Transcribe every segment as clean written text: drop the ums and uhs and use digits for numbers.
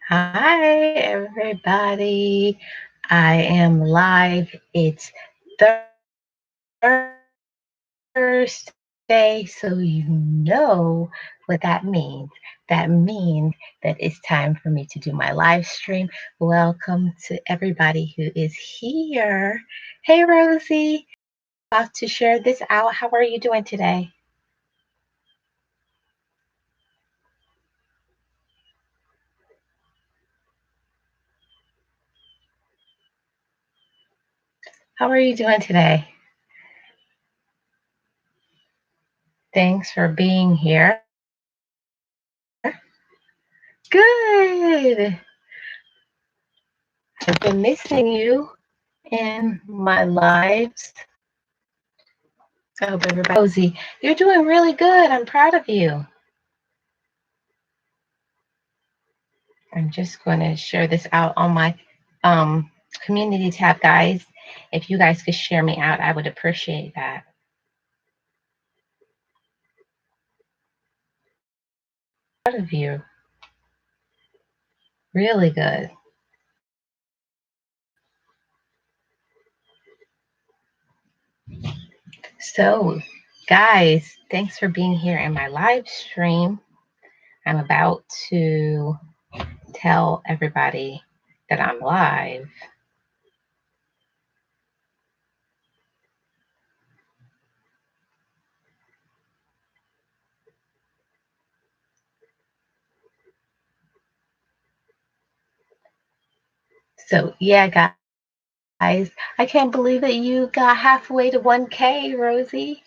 Hi, everybody. I am live. It's Thursday, so you know what that means. That means that it's time for me to do my live stream. Welcome to everybody who is here. Hey, Rosie. About to share this out. How are you doing today? How are you doing today? Thanks for being here. Good. I've been missing you in my lives. I hope everybody, Rosie, you're doing really good. I'm proud of you. I'm just going to share this out on my um, community tab, guys. If you guys could share me out, I would appreciate that. Proud of you. Really good. So, guys, thanks for being here in my live stream. I'm about to tell everybody that I'm live. So, yeah, guys, I can't believe that you got halfway to 1K, Rosie.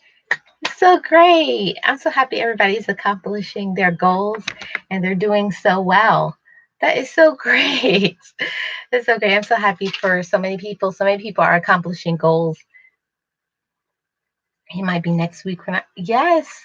So great. I'm so happy everybody's accomplishing their goals and they're doing so well. That is so great. That's so great. I'm so happy for so many people. So many people are accomplishing goals. It might be next week when yes,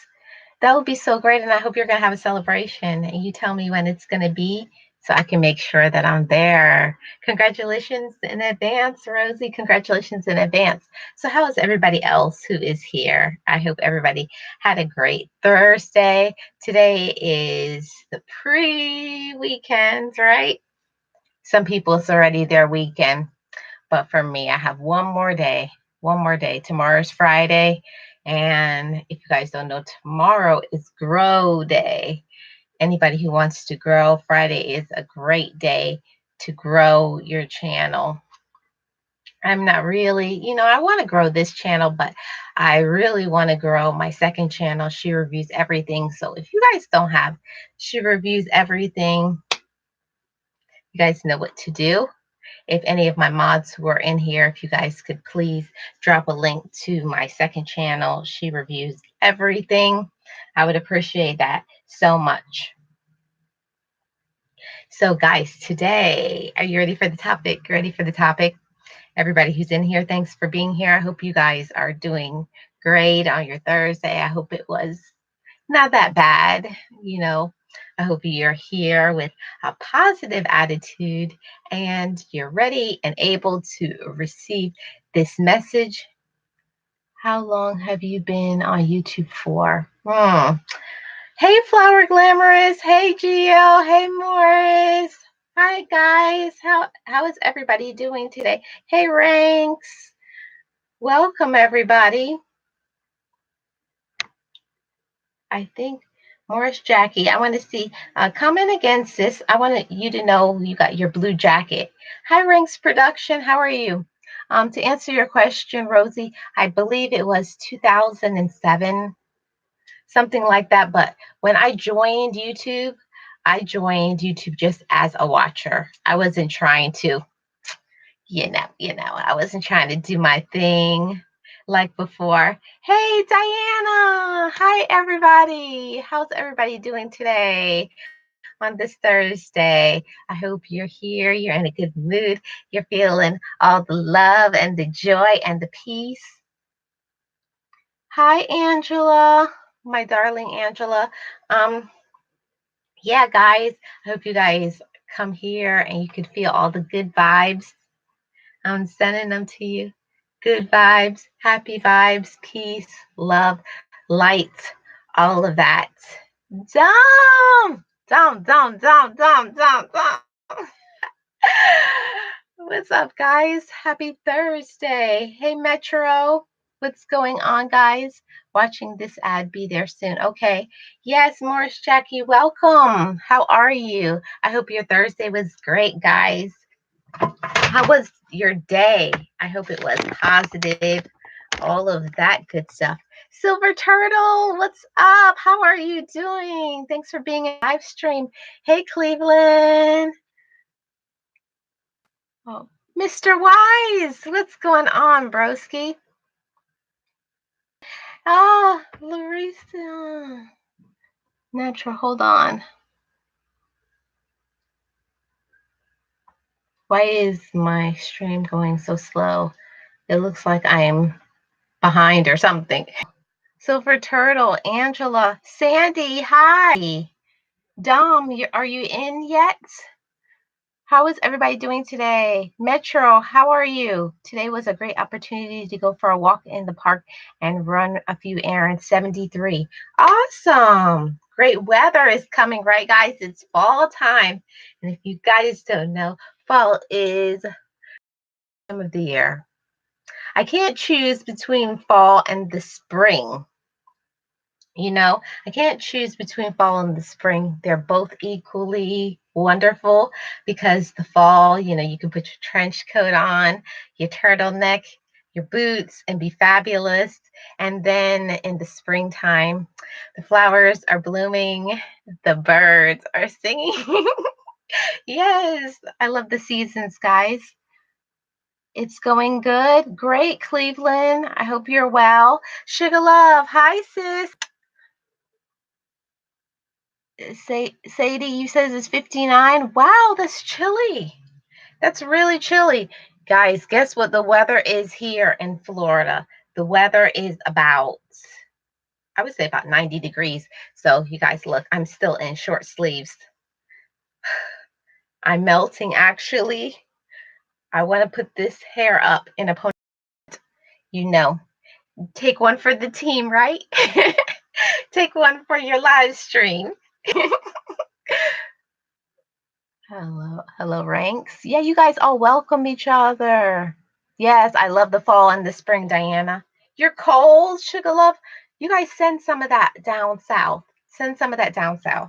that would be so great. And I hope you're going to have a celebration and you tell me when it's going to be so I can make sure that I'm there. Congratulations in advance, Rosie. Congratulations in advance. So, how is everybody else who is here? I hope everybody had a great Thursday. Today is the pre weekend, right? Some people, it's already their weekend. But for me, I have one more day. One more day. Tomorrow's Friday. And if you guys don't know, tomorrow is Grow Day. Anybody who wants to grow, Friday is a great day to grow your channel. I'm not really, I want to grow this channel, but I really want to grow my second channel, She Reviews Everything. So if you guys don't have She Reviews Everything, you guys know what to do. If any of my mods who are in here, if you guys could please drop a link to my second channel, She Reviews Everything, I would appreciate that so much. So, guys, today, are you ready for the topic? Ready for the topic? Everybody who's in here, thanks for being here. I hope you guys are doing great on your Thursday. I hope it was not that bad. I hope you're here with a positive attitude and you're ready and able to receive this message. How long have you been on YouTube for? Hey, Flower Glamorous. Hey, Gio. Hey, Morris. Hi, guys. How is everybody doing today? Hey, Ranks. Welcome, everybody. I think Morris Jackie. I want to see comment again, sis. I want you to know you got your blue jacket. Hi, Ranks Production. How are you? To answer your question, Rosie, I believe it was 2007, something like that. But when I joined YouTube just as a watcher. I wasn't trying to, I wasn't trying to do my thing like before. Hey, Diana. Hi, everybody. How's everybody doing today on this Thursday? I hope you're here. You're in a good mood. You're feeling all the love and the joy and the peace. Hi, Angela, my darling Angela. Um, yeah, guys, I hope you guys come here and you can feel all the good vibes. I'm sending them to you. Good vibes, happy vibes, peace, love, light, all of that. Dom, Dom, Dom, Dom, Dom, Dom, Dom. What's up, guys? Happy Thursday. Hey, Metro. What's going on, guys? Watching this ad, be there soon. Okay. Yes, Morris Jackie, welcome. How are you? I hope your Thursday was great, guys. How was your day? I hope it was positive, all of that good stuff. Silver Turtle, what's up? How are you doing? Thanks for being in live stream. Hey, Cleveland. Oh, Mr. Wise, what's going on, broski? Oh, Larissa. Natural, hold on. Why is my stream going so slow? It looks like I'm behind or something. Silver Turtle, Angela, Sandy, hi. Dom, are you in yet? How is everybody doing today? Metro, how are you? Today was a great opportunity to go for a walk in the park and run a few errands. 73. Awesome. Great weather is coming, right, guys? It's fall time. And if you guys don't know, fall is the time of the year. I can't choose between fall and the spring. I can't choose between fall and the spring. They're both equally wonderful because the fall, you can put your trench coat on, your turtleneck, your boots, and be fabulous. And then in the springtime, the flowers are blooming, the birds are singing. Yes, I love the seasons, guys. It's going good. Great, Cleveland. I hope you're well. Sugar Love. Hi, sis. Sadie, you says it's 59. Wow, that's chilly. That's really chilly. Guys, guess what the weather is here in Florida? The weather is I would say about 90 degrees. So you guys look, I'm still in short sleeves. I'm melting actually. I want to put this hair up in a ponytail. Take one for the team, right? Take one for your live stream. Hello, ranks. Yeah, you guys all welcome each other. Yes, I love the fall and the spring, Diana. You're cold, Sugar Love. You guys send some of that down south. Send some of that down south.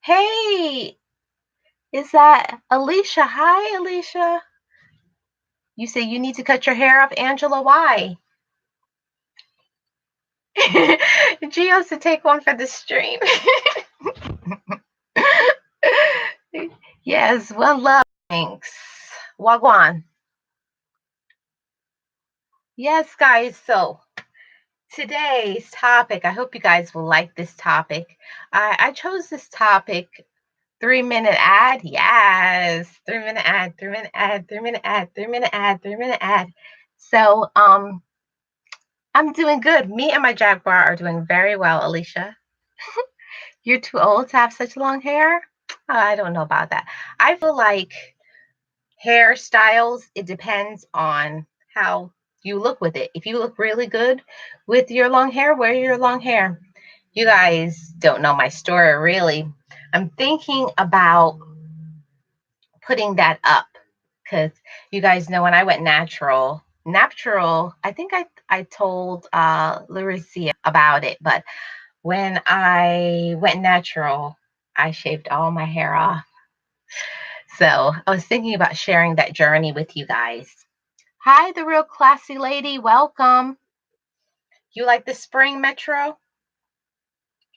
Hey, is that Alicia? Hi, Alicia. You say you need to cut your hair off, Angela. Why? Gio to take one for the stream. Yes, one love. Thanks. Wagwan. Yes, guys. So today's topic, I hope you guys will like this topic. I chose this topic, 3-minute ad. Yes, 3-minute ad, 3-minute ad, 3-minute ad, 3-minute ad, 3-minute ad. So I'm doing good. Me and my Jaguar are doing very well, Alicia. You're too old to have such long hair? I don't know about that. I feel like hairstyles, it depends on how you look with it. If you look really good with your long hair, wear your long hair. You guys don't know my story really. I'm thinking about putting that up because you guys know when I went natural, I think I told Larissa about it, but when I went natural, I shaved all my hair off. So I was thinking about sharing that journey with you guys. Hi, the real classy lady. Welcome. You like the spring, Metro?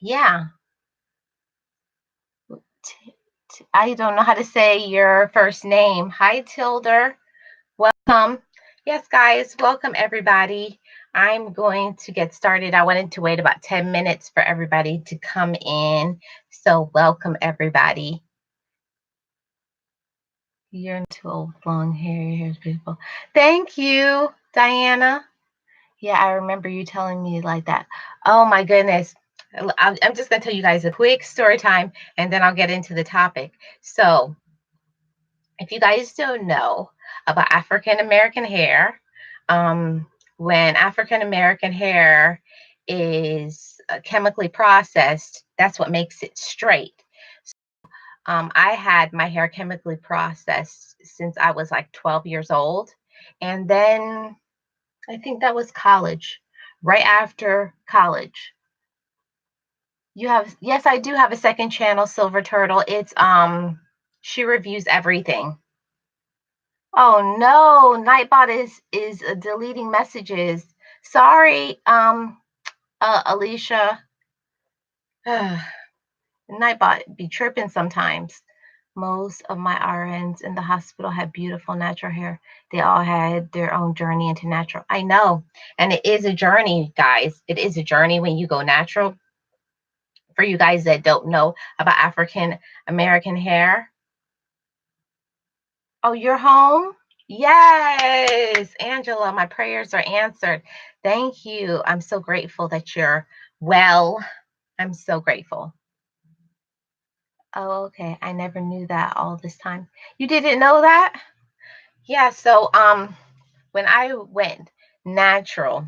Yeah. I don't know how to say your first name. Hi, Tilder. Welcome. Yes, guys, welcome everybody. I'm going to get started. I wanted to wait about 10 minutes for everybody to come in. So welcome everybody. You're too old, long hair. Your hair is beautiful. Thank you, Diana. Yeah, I remember you telling me like that. Oh my goodness. I'm just going to tell you guys a quick story time and then I'll get into the topic. So, if you guys don't know about African American hair, when African American hair is chemically processed, that's what makes it straight. I had my hair chemically processed since I was like 12 years old. And then I think that was college, right after college. You have, yes, I do have a second channel, Silver Turtle. It's she reviews everything. Oh no, Nightbot is deleting messages. Sorry, Alicia. Nightbot be tripping sometimes. Most of my RNs in the hospital had beautiful natural hair. They all had their own journey into natural. I know. And it is a journey, guys. It is a journey when you go natural. For you guys that don't know about African American hair. Oh, you're home? Yes, Angela, my prayers are answered. Thank you. I'm so grateful that you're well. I'm so grateful. Oh, okay. I never knew that all this time. You didn't know that? Yeah, so when I went natural,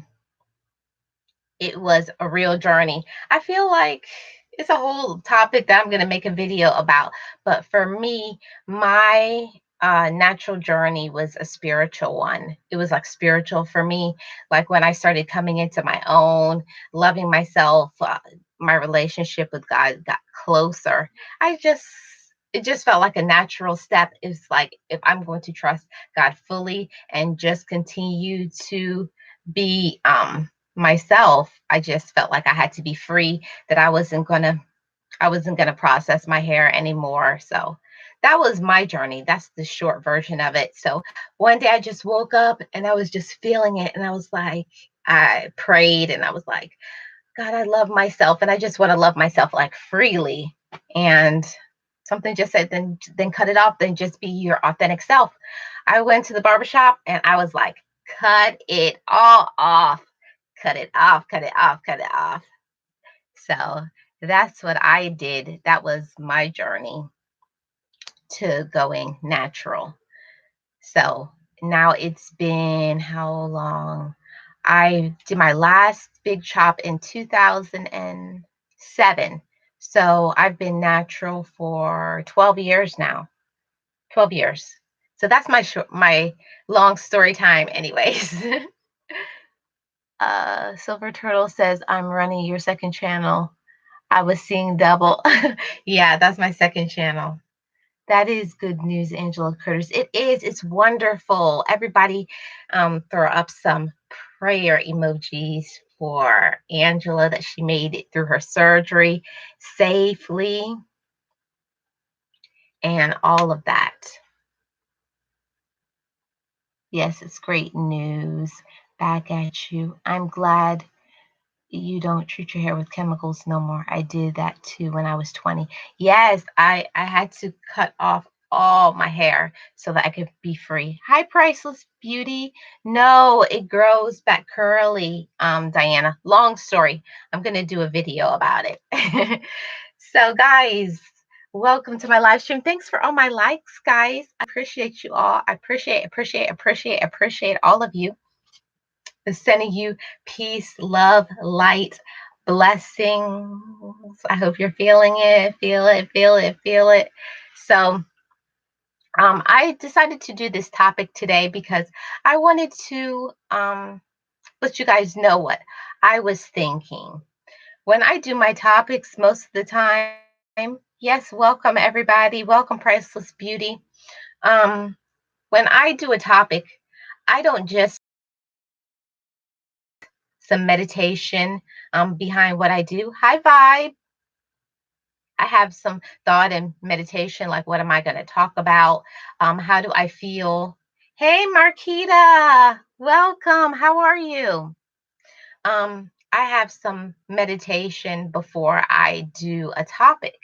it was a real journey. I feel like it's a whole topic that I'm going to make a video about. But for me, my natural journey was a spiritual one. It was like spiritual for me. Like when I started coming into my own, loving myself, my relationship with God got closer. It just felt like a natural step. It's like if I'm going to trust God fully and just continue to be myself, I just felt like I had to be free, that I wasn't gonna process my hair anymore. So that was my journey. That's the short version of it. So one day I just woke up and I was just feeling it, and I was like, I prayed and I was like, God, I love myself, and I just want to love myself like freely. And something just said, then cut it off, then just be your authentic self. I went to the barbershop and I was like, cut it all off, cut it off, cut it off, cut it off. So that's what I did. That was my journey to going natural. So now it's been how long? I did my last big chop in 2007. So I've been natural for 12 years now. 12 years. So that's my long story time anyways. Silver Turtle says I'm running your second channel. I was seeing double. Yeah, that's my second channel. That is good news, Angela Curtis. It is. It's wonderful. Everybody throw up some prayer emojis for Angela that she made it through her surgery safely and all of that. Yes, it's great news. Back at you. I'm glad you don't treat your hair with chemicals no more. I did that too when I was 20. Yes, I had to cut off all my hair so that I could be free. Hi, Priceless Beauty. No, it grows back curly, Diana. Long story. I'm gonna do a video about it. So, guys, welcome to my live stream. Thanks for all my likes, guys. I appreciate you all. I appreciate all of you. Sending you peace, love, light, blessings. I hope you're feeling it, feel it, feel it, feel it. So, I decided to do this topic today because I wanted to let you guys know what I was thinking. When I do my topics, most of the time, yes, welcome everybody, welcome Priceless Beauty. When I do a topic, I don't just some meditation behind what I do. Hi, Vibe. I have some thought and meditation, like what am I going to talk about? How do I feel? Hey, Marquita, welcome. How are you? I have some meditation before I do a topic.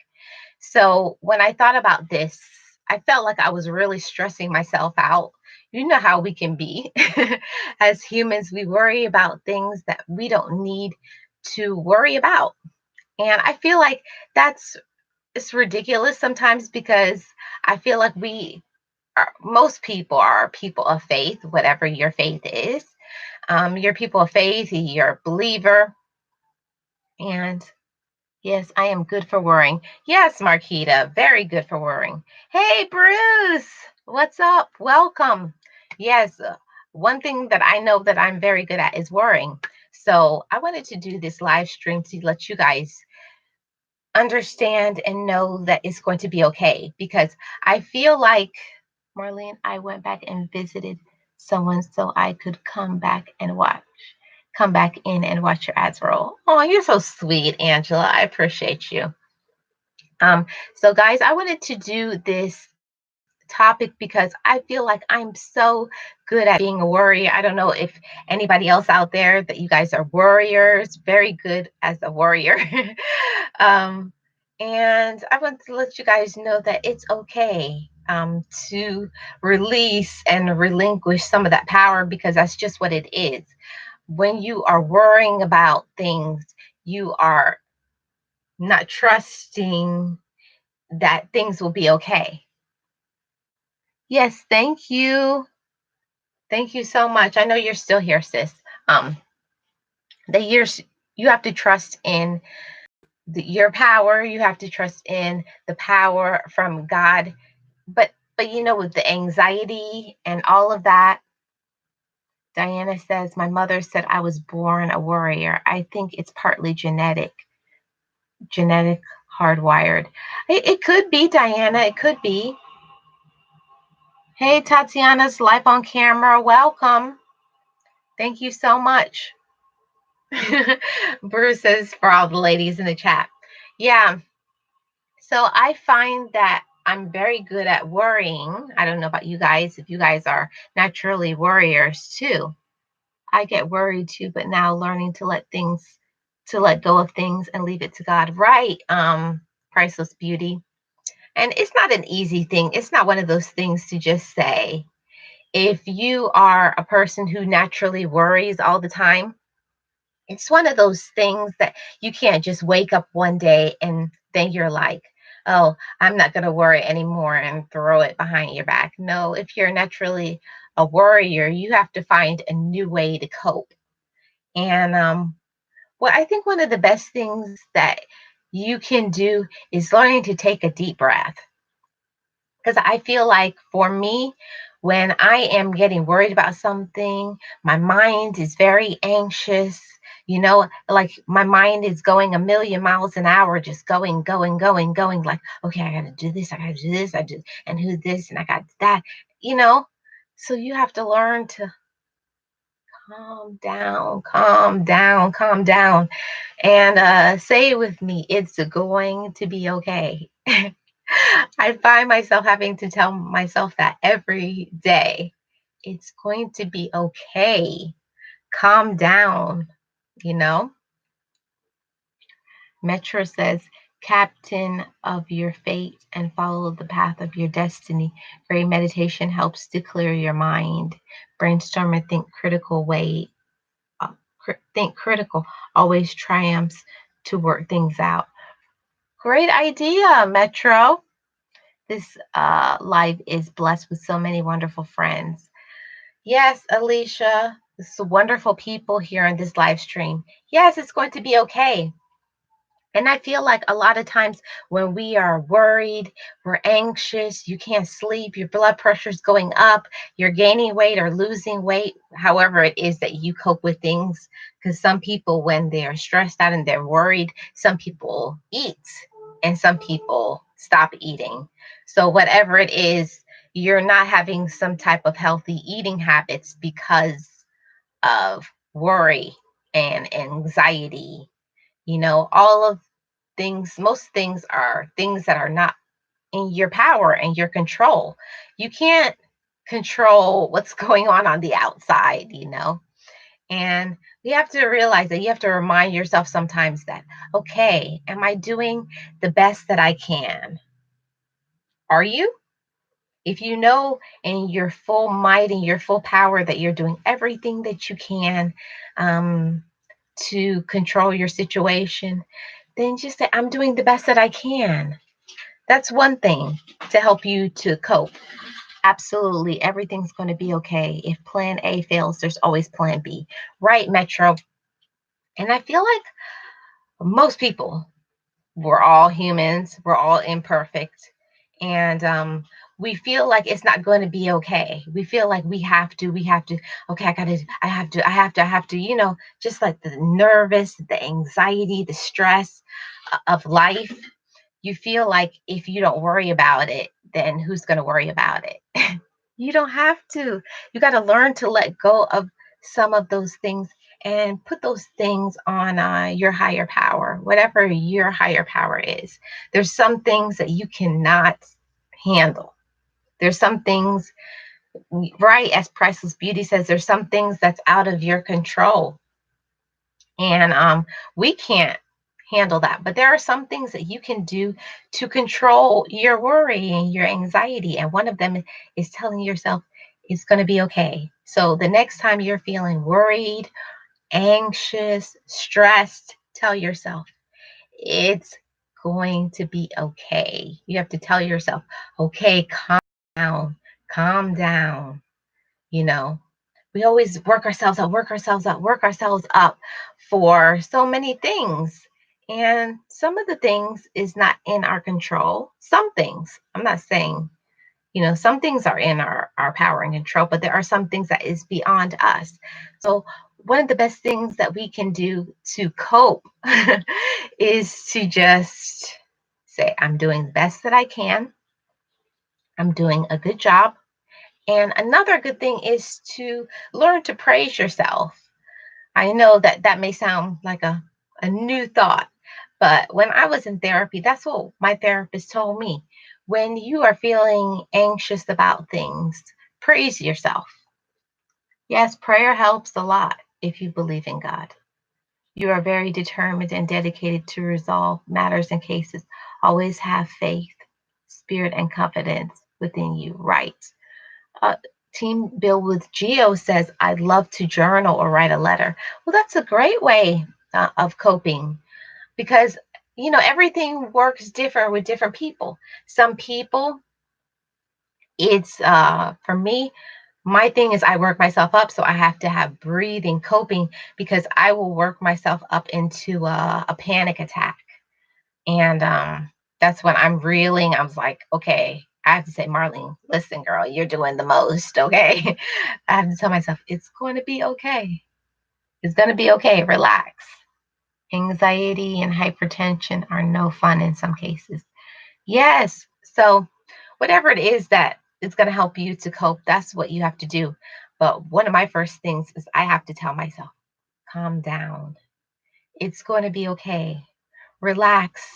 So when I thought about this, I felt like I was really stressing myself out. You know how we can be as humans, we worry about things that we don't need to worry about. And I feel like that's it's ridiculous sometimes because I feel like most people are people of faith, whatever your faith is. You're people of faith, you're a believer, and Yes, I am good for worrying. Yes, Marquita, very good for worrying. Hey, Bruce, what's up? Welcome. Yes, one thing that I know that I'm very good at is worrying. So I wanted to do this live stream to let you guys understand and know that it's going to be okay because I feel like, Marlene, I went back and visited someone so I could come back in and watch your ads roll. Oh, you're so sweet, Angela. I appreciate you. Um, so guys, I wanted to do this topic because I feel like I'm so good at being a worrier. I don't know if anybody else out there that you guys are worriers, very good as a warrior. um, and I want to let you guys know that it's okay to release and relinquish some of that power because that's just what it is. When you are worrying about things, you are not trusting that things will be okay. Yes, thank you. Thank you so much. I know you're still here, sis. Um, the years you have to trust in your power. You have to trust in the power from God. But you know, with the anxiety and all of that, Diana says, my mother said I was born a warrior. I think it's partly genetic, hardwired. It could be, Diana. It could be. Hey, Tatiana's live on camera. Welcome. Thank you so much. Bruce says for all the ladies in the chat. Yeah. So I find that I'm very good at worrying. I don't know about you guys, if you guys are naturally worriers too. I get worried too, but now learning to let go of things and leave it to God. Right. Priceless beauty. And it's not an easy thing. It's not one of those things to just say. If you are a person who naturally worries all the time, it's one of those things that you can't just wake up one day and then you're like, oh, I'm not going to worry anymore and throw it behind your back. No, if you're naturally a worrier, you have to find a new way to cope. And well, I think one of the best things that you can do is learning to take a deep breath. Because I feel like for me, when I am getting worried about something, my mind is very anxious. You know, like my mind is going a million miles an hour, just going, going, going, going. Like, okay, I got to do this, I got to do this, and who this, and I got that. You know, so you have to learn to calm down, calm down, calm down, and say it with me. It's going to be okay. I find myself having to tell myself that every day. It's going to be okay. Calm down, you know? Metro says, Captain of your fate and follow the path of your destiny. Great meditation helps to clear your mind. Brainstorm and think critical way. Think critical always triumphs to work things out. Great idea, Metro. This live is blessed with so many wonderful friends. Yes, Alicia, this is wonderful people here on this live stream. Yes, it's going to be okay. And I feel like a lot of times when we are worried, we're anxious, you can't sleep, your blood pressure's going up, you're gaining weight or losing weight, however it is that you cope with things. Because some people, when they're stressed out and they're worried, some people eat and some people stop eating. So, whatever it is, you're not having some type of healthy eating habits because of worry and anxiety. You know, all of things, most things are things that are not in your power and your control. You can't control what's going on the outside, you know. And you have to realize that you have to remind yourself sometimes that, okay, am I doing the best that I can? Are you? If you know in your full might and your full power that you're doing everything that you can um, to control your situation, then just say, I'm doing the best that I can. That's one thing to help you to cope. Absolutely, everything's going to be okay. If plan A fails, there's always plan B. Right, Metro? And I feel like most people We're all humans, we're all imperfect. And we feel like it's not going to be okay. We feel like we have to, okay, I have to, just like the nervous, the anxiety, the stress of life. You feel like if you don't worry about it, then who's going to worry about it? You don't have to. You got to learn to let go of some of those things and put those things on your higher power, whatever your higher power is. There's some things that you cannot handle. There's some things, right? As Priceless Beauty says, there's some things that's out of your control. And we can't handle that. But there are some things that you can do to control your worry and your anxiety. And one of them is telling yourself it's going to be okay. So the next time you're feeling worried, anxious, stressed, tell yourself it's going to be okay. You have to tell yourself, okay, down, calm down, you know. We always work ourselves up for so many things. And some of the things is not in our control. Some things, I'm not saying, some things are in our power and control, but there are some things that is beyond us. So one of the best things that we can do to cope is to just say, I'm doing the best that I can. I'm doing a good job. And another good thing is to learn to praise yourself. I know that that may sound like a new thought, but when I was in therapy, that's what my therapist told me. When you are feeling anxious about things, praise yourself. Yes, prayer helps a lot if you believe in God. You are very determined and dedicated to resolve matters and cases. Always have faith, spirit, and confidence within you. Right. Uh, Team Bill with Geo says, I'd love to journal or write a letter. Well, that's a great way of coping because, everything works different with different people. Some people, it's for me, my thing is I work myself up. So I have to have breathing, coping, because I will work myself up into a panic attack. And that's when I'm reeling. I was like, okay, I have to say, Marlene, listen, girl, you're doing the most. Okay. I have to tell myself, it's going to be okay. It's going to be okay. Relax. Anxiety and hypertension are no fun in some cases. Yes. So, whatever it is that is going to help you to cope, that's what you have to do. But one of my first things is I have to tell myself, calm down. It's going to be okay. Relax,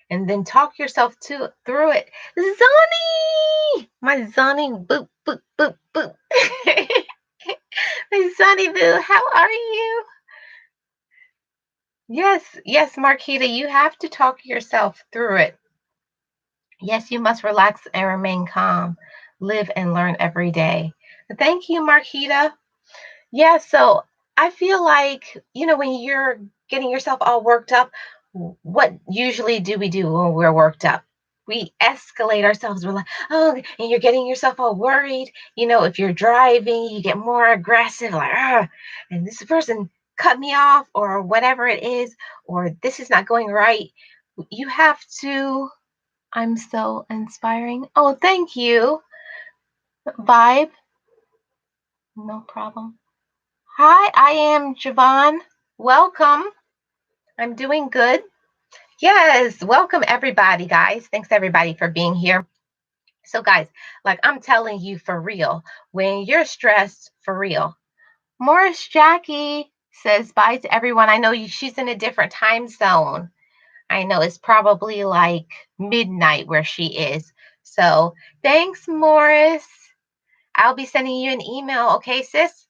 and then talk yourself through it. Zonnie, my Zonnie, boop, boop, boop, boop. My Zonnie boo, how are you? Yes, yes, Marquita, you have to talk yourself through it. Yes, you must relax and remain calm. Live and learn every day. Thank you, Marquita. Yeah, so I feel like, when you're getting yourself all worked up, what usually do we do when we're worked up? We escalate ourselves. We're like, oh, and you're getting yourself all worried. If you're driving, you get more aggressive, like, and this person cut me off, or whatever it is, or this is not going right. You have to, I'm so inspiring. Oh, thank you, Vibe. No problem. Hi, I am Javon. Welcome. I'm doing good. Yes, welcome everybody, guys. Thanks everybody for being here. So, guys, like I'm telling you for real, when you're stressed, for real. Morris Jackie says bye to everyone. I know she's in a different time zone. I know it's probably like midnight where she is. So, thanks, Morris. I'll be sending you an email. Okay, sis?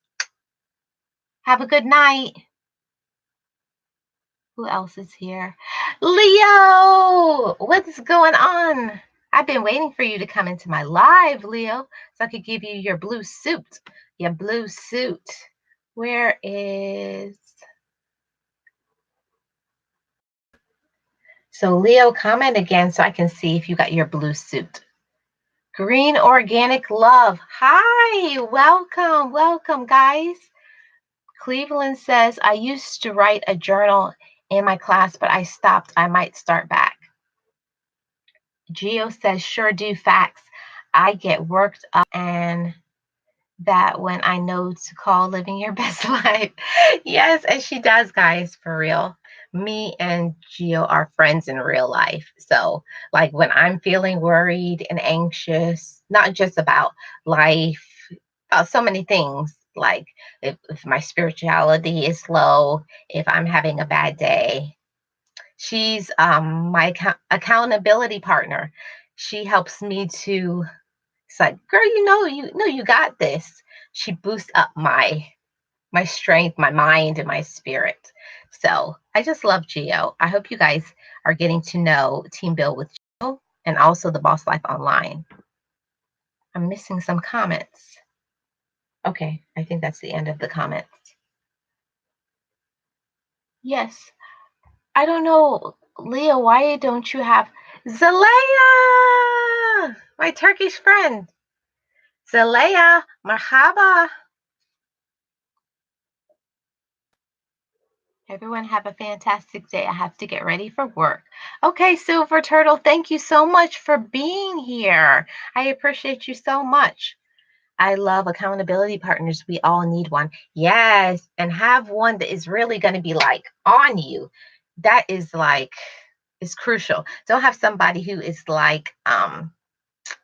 Have a good night. Who else is here? Leo, what's going on? I've been waiting for you to come into my live, Leo, so I could give you your blue suit. Your blue suit. Where is... So, Leo, comment again so I can see if you got your blue suit. Green Organic Love. Hi, welcome, guys. Cleveland says, I used to write a journal in my class, but I stopped. I might start back. Geo says, sure do, facts. I get worked up and that when I know to call living your best life. Yes, and she does, guys, for real. Me and Gio are friends in real life. So, like when I'm feeling worried and anxious, not just about life, about so many things, like if my spirituality is low, if I'm having a bad day, she's my accountability partner. She helps me to, it's like, girl, you got this. She boosts up my strength, my mind, and my spirit. So I just love Geo. I hope you guys are getting to know Team Build with Geo and also the Boss Life Online. I'm missing some comments. Okay, I think that's the end of the comments. Yes. I don't know, Leah, why don't you have Zalea? My Turkish friend. Zalea, marhaba. Everyone have a fantastic day. I have to get ready for work. Okay, Silver Turtle, thank you so much for being here. I appreciate you so much. I love accountability partners. We all need one. Yes, and have one that is really going to be like on you. That is like, is crucial. Don't have somebody who is like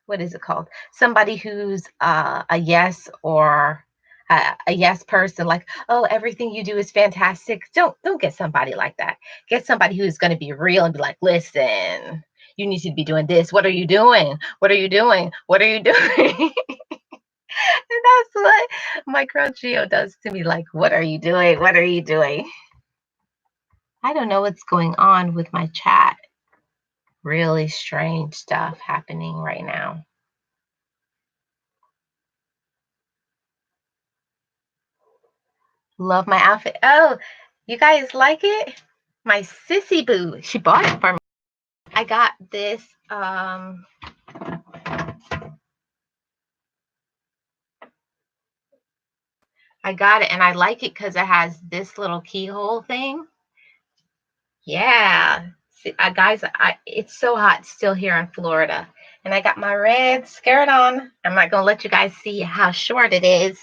what is it called? Somebody who's a yes or a yes person, like, oh, everything you do is fantastic. Don't get somebody like that. Get somebody who's going to be real and be like, listen, you need to be doing this. What are you doing? What are you doing? What are you doing? And that's what my girl Gio does to me. Like, what are you doing? What are you doing? I don't know what's going on with my chat. Really strange stuff happening right now. Love my outfit. Oh, you guys like it? My sissy boo. She bought it for me. I got this. I got it and I like it because it has this little keyhole thing. Yeah. See, guys, it's so hot still here in Florida. And I got my red skirt on. I'm not going to let you guys see how short it is.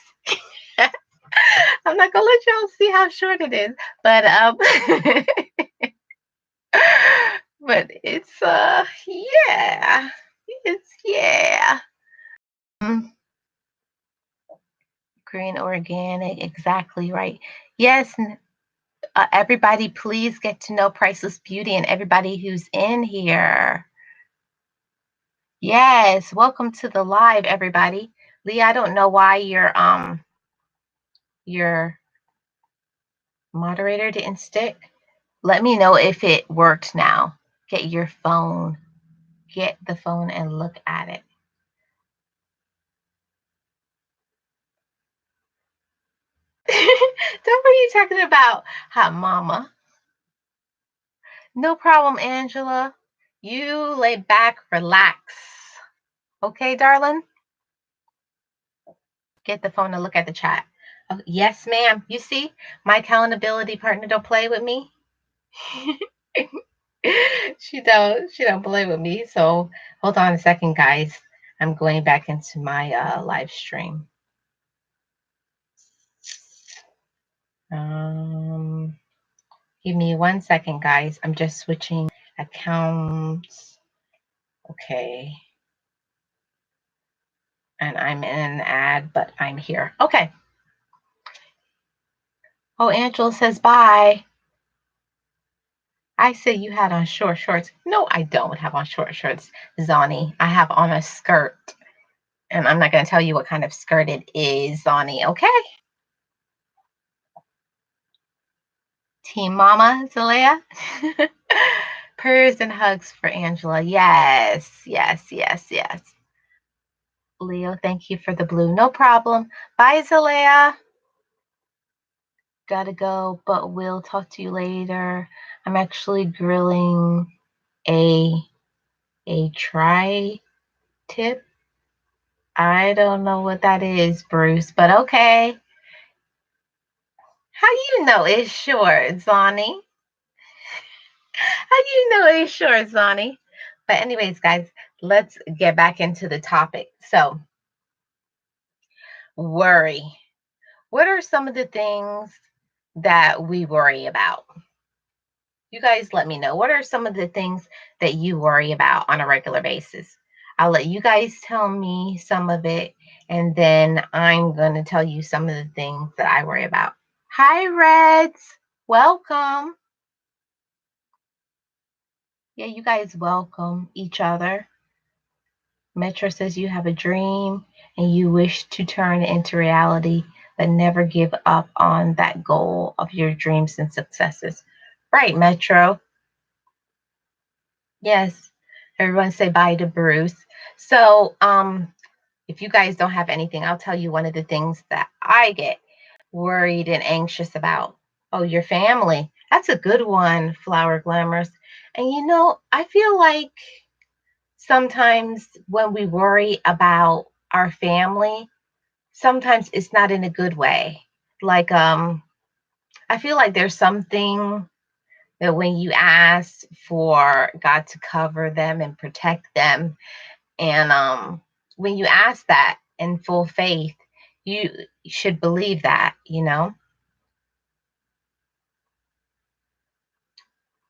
I'm not going to let y'all see how short it is. But but it's yeah. It's yeah. Green organic, exactly right. Yes, everybody, please get to know Priceless Beauty and everybody who's in here. Yes, welcome to the live, everybody. Lee, I don't know why your moderator didn't stick. Let me know if it worked now. Get your phone. Get the phone and look at it. Don't be talking about hot mama. No problem, Angela. You lay back, relax. Okay, darling? Get the phone and look at the chat. Oh, yes, ma'am. You see, my accountability partner don't play with me. She don't play with me. So hold on a second, guys. I'm going back into my live stream. Give me 1 second, guys. I'm just switching accounts. Okay. And I'm in an ad, but I'm here. Okay. Oh, Angela says bye. I say you had on short shorts. No, I don't have on short shorts, Zani. I have on a skirt. And I'm not going to tell you what kind of skirt it is, Zani, okay? Team Mama, Zalea. Prayers and hugs for Angela. Yes, yes, yes, yes. Leo, thank you for the blue. No problem. Bye, Zalea. Gotta go, but we'll talk to you later. I'm actually grilling a tri-tip. I don't know what that is, Bruce, but okay. How you know it's short, Zonnie? How do you know it's short, Sonny? But anyways, guys, let's get back into the topic. So, worry. What are some of the things that we worry about? You guys let me know. What are some of the things that you worry about on a regular basis? I'll let you guys tell me some of it, and then I'm going to tell you some of the things that I worry about. Hi, Reds. Welcome. Yeah, you guys welcome each other. Metro says you have a dream and you wish to turn it into reality, but never give up on that goal of your dreams and successes. Right, Metro. Yes. Everyone say bye to Bruce. So, if you guys don't have anything, I'll tell you one of the things that I get worried and anxious about. Oh, your family. That's a good one, Flower Glamorous. And I feel like sometimes when we worry about our family, sometimes it's not in a good way. Like, I feel like there's something that when you ask for God to cover them and protect them, and when you ask that in full faith, you should believe that.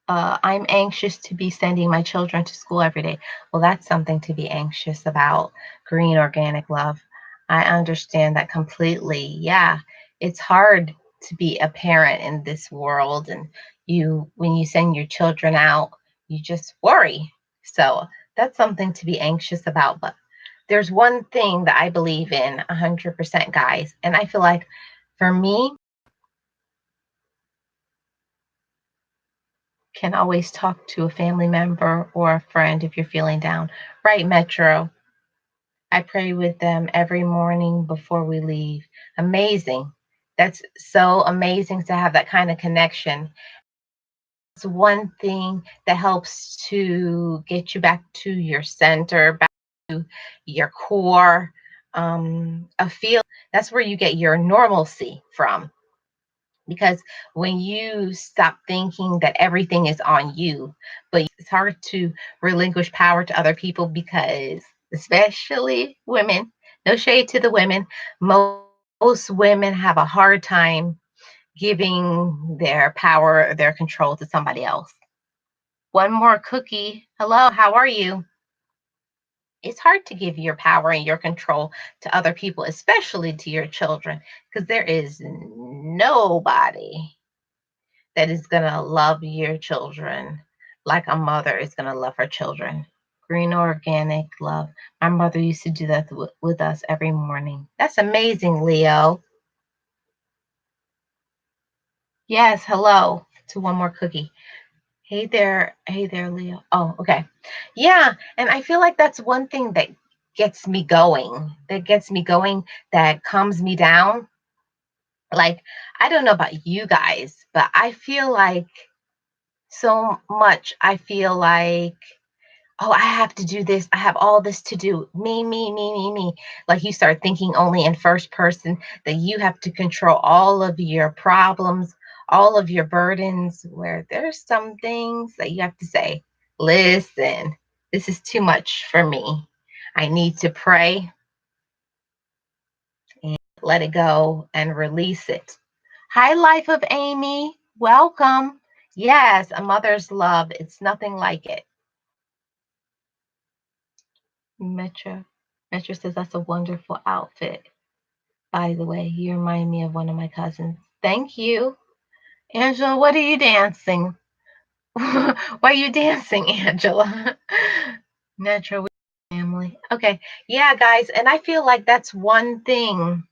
I'm anxious to be sending my children to school every day. Well, that's something to be anxious about. Green organic love. I understand that completely. Yeah, it's hard to be a parent in this world, and when you send your children out, you just worry. So that's something to be anxious about. But there's one thing that I believe in 100%, guys, and I feel like for me, can always talk to a family member or a friend if you're feeling down. Right, Metro. I pray with them every morning before we leave. Amazing. That's so amazing to have that kind of connection. It's one thing that helps to get you back to your center, back to your core, a feel. That's where you get your normalcy from. Because when you stop thinking that everything is on you, but it's hard to relinquish power to other people because, especially women, no shade to the women, most women have a hard time giving their power, their control to somebody else. One more cookie. Hello, how are you? It's hard to give your power and your control to other people, especially to your children, because there is nobody that is going to love your children like a mother is going to love her children. Green organic love. My mother used to do that with us every morning. That's amazing, Leo. Yes, hello to one more cookie. Hey there, Leo. Oh, okay. Yeah, and I feel like that's one thing that gets me going, that calms me down. Like, I don't know about you guys, but I feel like so much. I feel like, oh, I have to do this. I have all this to do. Me, me, me, me, me. Like you start thinking only in first person, that you have to control all of your problems, all of your burdens, where there's some things that you have to say, listen, this is too much for me. I need to pray and let it go and release it. Hi, Life of Amy. Welcome. Yes, a mother's love. It's nothing like it. Metro. Metro says that's a wonderful outfit. By the way, you remind me of one of my cousins. Thank you. Angela, what are you dancing? Why are you dancing, Angela? Metro family. Okay. Yeah, guys. And I feel like that's one thing.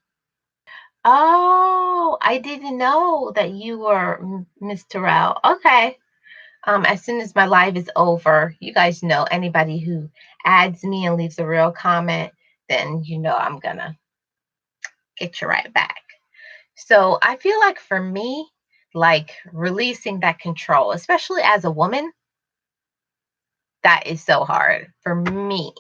Oh, I didn't know that you were Miss Terrell. Okay. As soon as my live is over, you guys know anybody who adds me and leaves a real comment, then I'm gonna get you right back. So I feel like for me, like releasing that control, especially as a woman, that is so hard for me.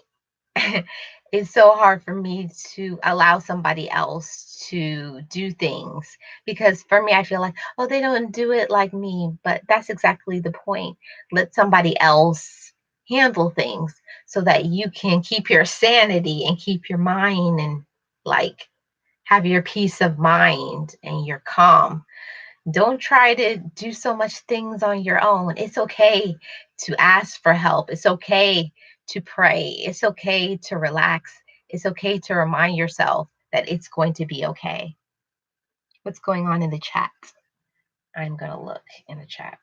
It's so hard for me to allow somebody else to do things because for me, I feel like, oh, they don't do it like me. But that's exactly the point. Let somebody else handle things so that you can keep your sanity and keep your mind and like have your peace of mind and your calm. Don't try to do so much things on your own. It's okay to ask for help. It's okay to pray. It's okay to relax. It's okay to remind yourself that it's going to be okay. What's going on in the chat? I'm going to look in the chat.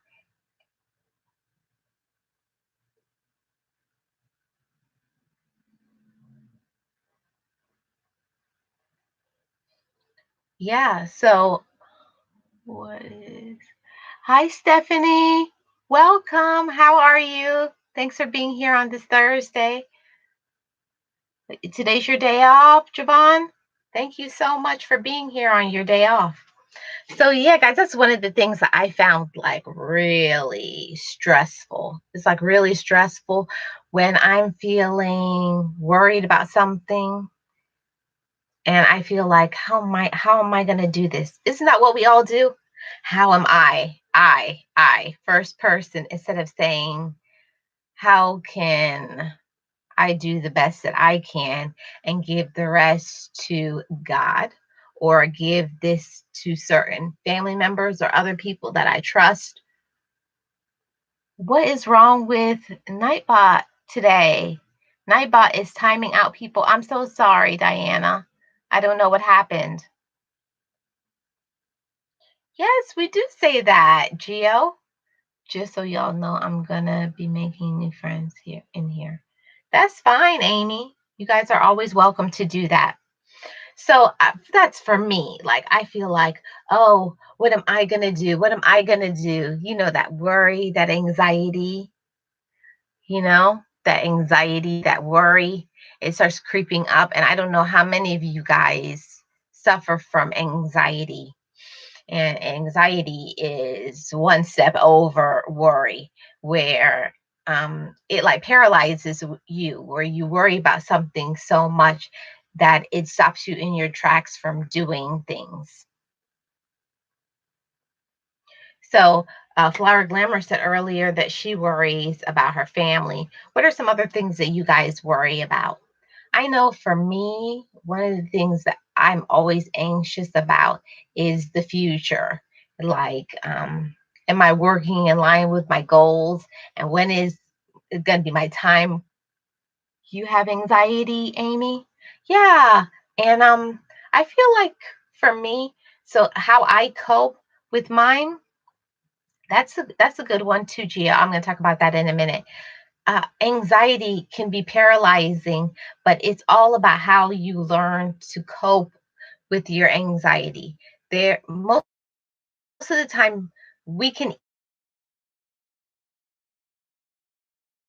Yeah, so what is. Hi, Stephanie. Welcome. How are you? Thanks for being here on this Thursday. Today's your day off, Javon. Thank you so much for being here on your day off. So yeah, guys, that's one of the things that I found like really stressful. It's like really stressful when I'm feeling worried about something and I feel like how am I going to do this? Isn't that what we all do? How am I first person instead of saying how can I do the best that I can and give the rest to God or give this to certain family members or other people that I trust. What is wrong with Nightbot today? Nightbot is timing out people. I'm so sorry, Diana. I don't know what happened. Yes, we do say that, Gio. Just so y'all know, I'm gonna be making new friends here in here. That's fine, Amy. You guys are always welcome to do that. So that's for me. Like, I feel like, oh, what am I going to do? What am I going to do? That worry, that anxiety, that anxiety, that worry, it starts creeping up. And I don't know how many of you guys suffer from anxiety. And anxiety is one step over worry, where it like paralyzes you, where you worry about something so much that it stops you in your tracks from doing things. So, Flower Glamour said earlier that she worries about her family. What are some other things that you guys worry about? I know for me, one of the things that I'm always anxious about is the future. Like, am I working in line with my goals? And when is it going to be my time? You have anxiety, Amy? Yeah. And I feel like for me, so how I cope with mine, that's a good one too, Gia. I'm going to talk about that in a minute. Anxiety can be paralyzing, but it's all about how you learn to cope with your anxiety. There, most of the time, we can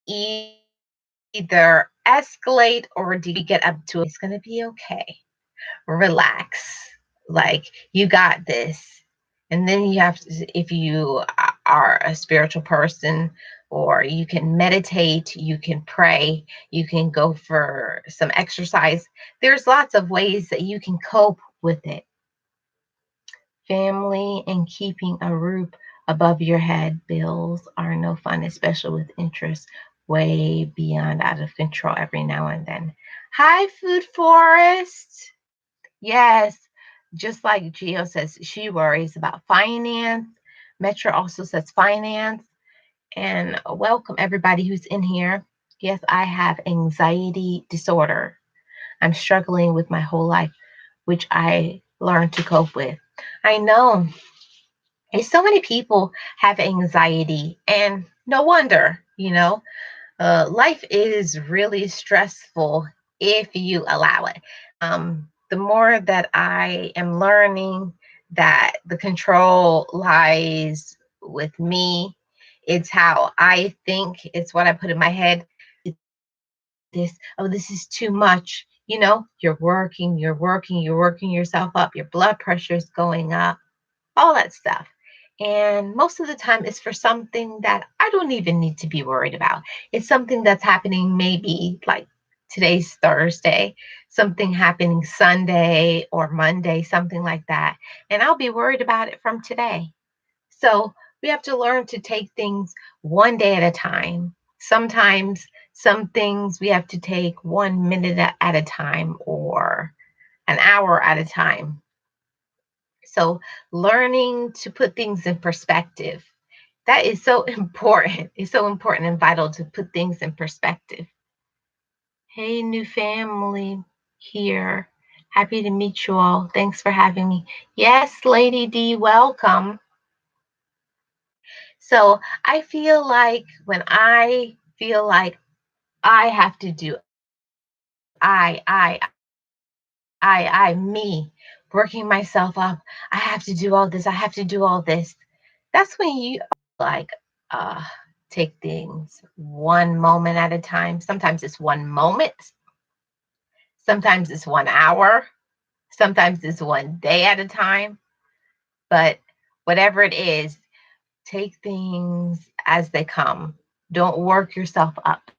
either escalate or get up to it's going to be okay. Relax. Like, you got this. And then you have to, if you are a spiritual person, or you can meditate, you can pray, you can go for some exercise. There's lots of ways that you can cope with it. Family and keeping a roof above your head bills are no fun, especially with interest way beyond out of control every now and then. Hi, Food Forest. Yes, just like Gio says, she worries about finance. Metro also says finance. And welcome everybody who's in here. Yes, I have anxiety disorder. I'm struggling with my whole life, which I learned to cope with. I know so many people have anxiety, and no wonder, life is really stressful if you allow it. The more that I am learning that the control lies with me, it's how I think, it's what I put in my head. This is too much. You're working yourself up, your blood pressure is going up, all that stuff. And most of the time, it's for something that I don't even need to be worried about. It's something that's happening maybe like today's Thursday, something happening Sunday or Monday, something like that. And I'll be worried about it from today. So we have to learn to take things one day at a time. Sometimes some things we have to take 1 minute at a time or an hour at a time. So learning to put things in perspective. That is so important. It's so important and vital to put things in perspective. Hey, new family here. Happy to meet you all. Thanks for having me. Yes, Lady D, welcome. So I feel like when I feel like I have to do me, working myself up. I have to do all this. I have to do all this. That's when you like uh take things one moment at a time. Sometimes it's 1 moment, sometimes it's 1 hour, sometimes it's 1 day at a time. But whatever it is, take things as they come. Don't work yourself up.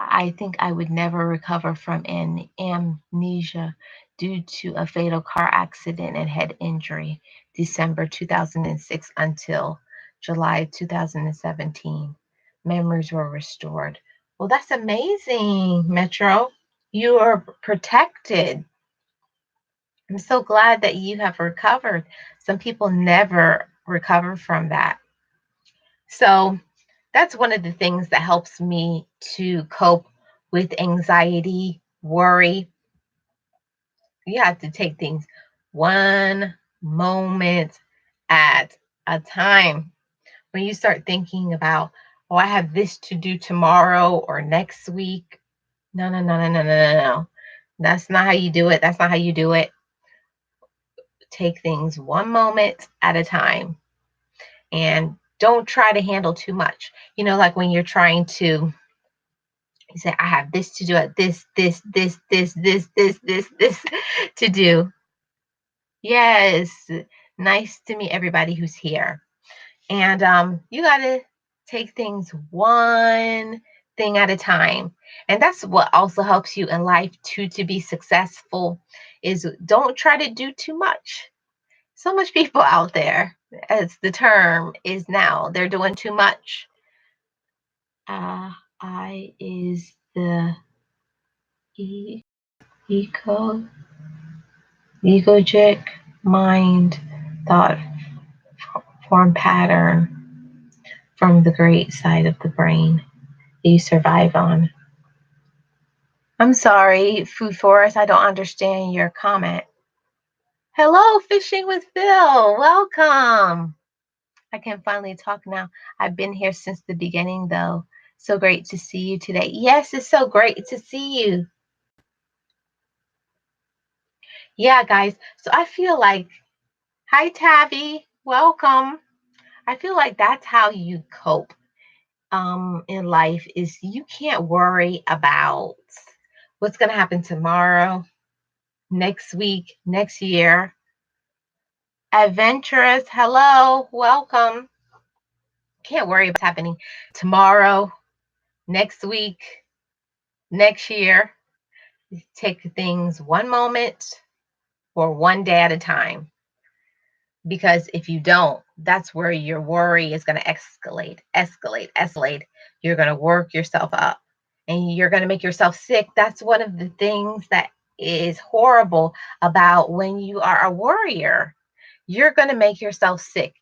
I think I would never recover from an amnesia due to a fatal car accident and head injury, December 2006 until July 2017. Memories were restored. Well, that's amazing, Metro. You are protected. I'm so glad that you have recovered. Some people never recover from that. So, that's one of the things that helps me to cope with anxiety, worry. You have to take things one moment at a time. When you start thinking about, oh, I have this to do tomorrow or next week. No, no, no, no, no, no, no, no. That's not how you do it. That's not how you do it. Take things one moment at a time and don't try to handle too much. Like when you're trying to you say, I have this to do, this to do. Yes. Nice to meet everybody who's here. And you got to take things one thing at a time. And that's what also helps you in life too, to be successful, is don't try to do too much. So much people out there, as the term is now, they're doing too much. I is the E eco egogic mind thought form pattern from the great side of the brain that you survive on. I'm sorry, Food Forest, I don't understand your comment. Hello, Fishing with Phil. Welcome. I can finally talk now. I've been here since the beginning, though. So great to see you today. Yes, it's so great to see you. Yeah, guys. So I feel like, hi, Tabby. Welcome. I feel like that's how you cope in life, is you can't worry about what's going to happen tomorrow, next week, next year. Adventurous, hello, welcome. Can't worry about what's happening tomorrow, next week, next year. Take things one moment or 1 day at a time. Because if you don't, that's where your worry is going to escalate. You're going to work yourself up and you're going to make yourself sick. That's one of the things that is horrible about when you are a worrier. You're going to make yourself sick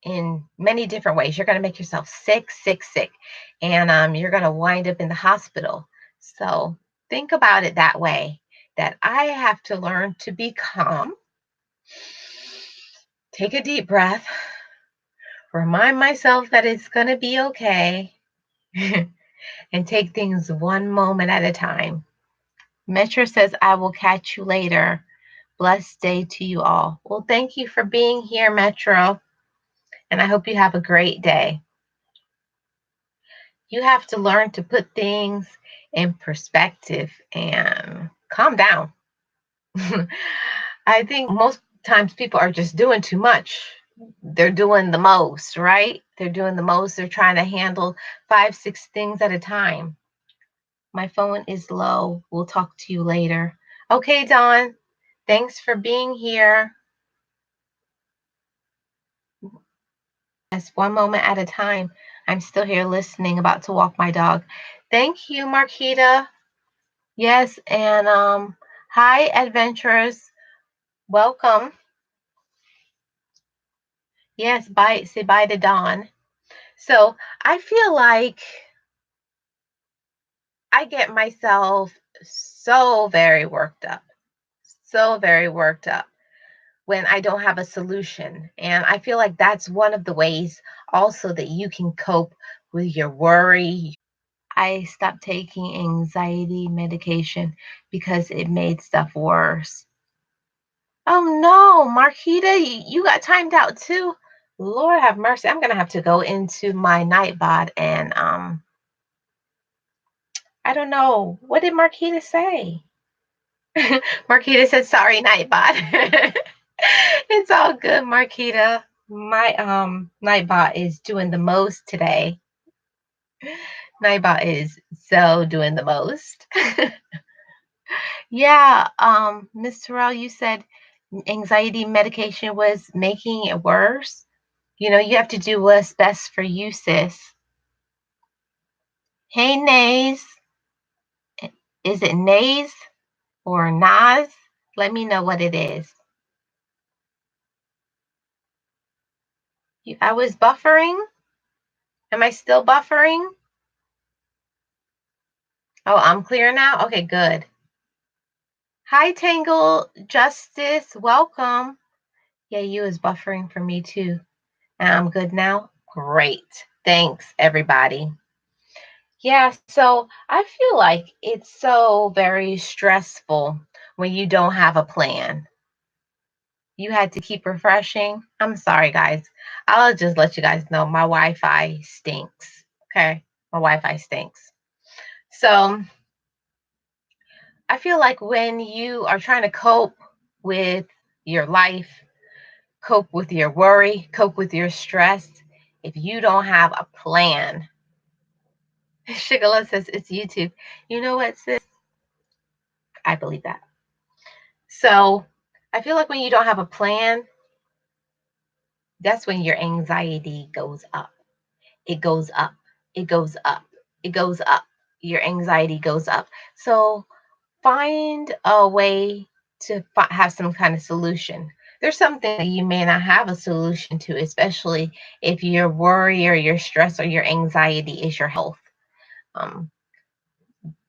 in many different ways. You're going to make yourself sick, and you're going to wind up in the hospital. So think about it that way, that I have to learn to be calm. Take a deep breath, remind myself that it's going to be okay, and take things one moment at a time. Metro says, I will catch you later. Blessed day to you all. Well, thank you for being here, Metro, and I hope you have a great day. You have to learn to put things in perspective and calm down. I think most times people are just doing too much. They're doing the most, right? They're doing the most. They're trying to handle 5, 6 things at a time. My phone is low. We'll talk to you later. Okay, Dawn. Thanks for being here. Yes, one moment at a time. I'm still here listening, about to walk my dog. Thank you, Marquita. Yes, and hi, adventurers. Welcome. Yes, bye. Say bye to Dawn. So I feel like I get myself so very worked up, so very worked up when I don't have a solution. And I feel like that's one of the ways also that you can cope with your worry. I stopped taking anxiety medication because it made stuff worse. Oh no, Marquita, you got timed out too. Lord have mercy. I'm gonna have to go into my Nightbot and I don't know. What did Marquita say? Marquita said sorry, Nightbot. It's all good, Marquita. My Nightbot is doing the most today. Nightbot is so doing the most. Yeah, Miss Terrell, you said anxiety medication was making it worse. You know, you have to do what's best for you, sis. Hey, Nays. Is it Nays or Nas? Let me know what it is. I was buffering. Am I still buffering? Oh, I'm clear now? Okay, good. Hi, Tangle Justice. Welcome. Yeah, you is buffering for me too. And I'm good now? Great. Thanks, everybody. Yeah, so I feel like it's so very stressful when you don't have a plan. You had to keep refreshing. I'm sorry, guys. I'll just let you guys know my Wi Fi stinks. Okay. My Wi Fi stinks. So I feel like when you are trying to cope with your life, cope with your worry, cope with your stress, if you don't have a plan, Shigala says it's YouTube. You know what, sis? I believe that. So I feel like when you don't have a plan, that's when your anxiety goes up. It goes up. It goes up. It goes up. Your anxiety goes up. So find a way to have some kind of solution. There's something that you may not have a solution to, especially if your worry or your stress or your anxiety is your health. Um,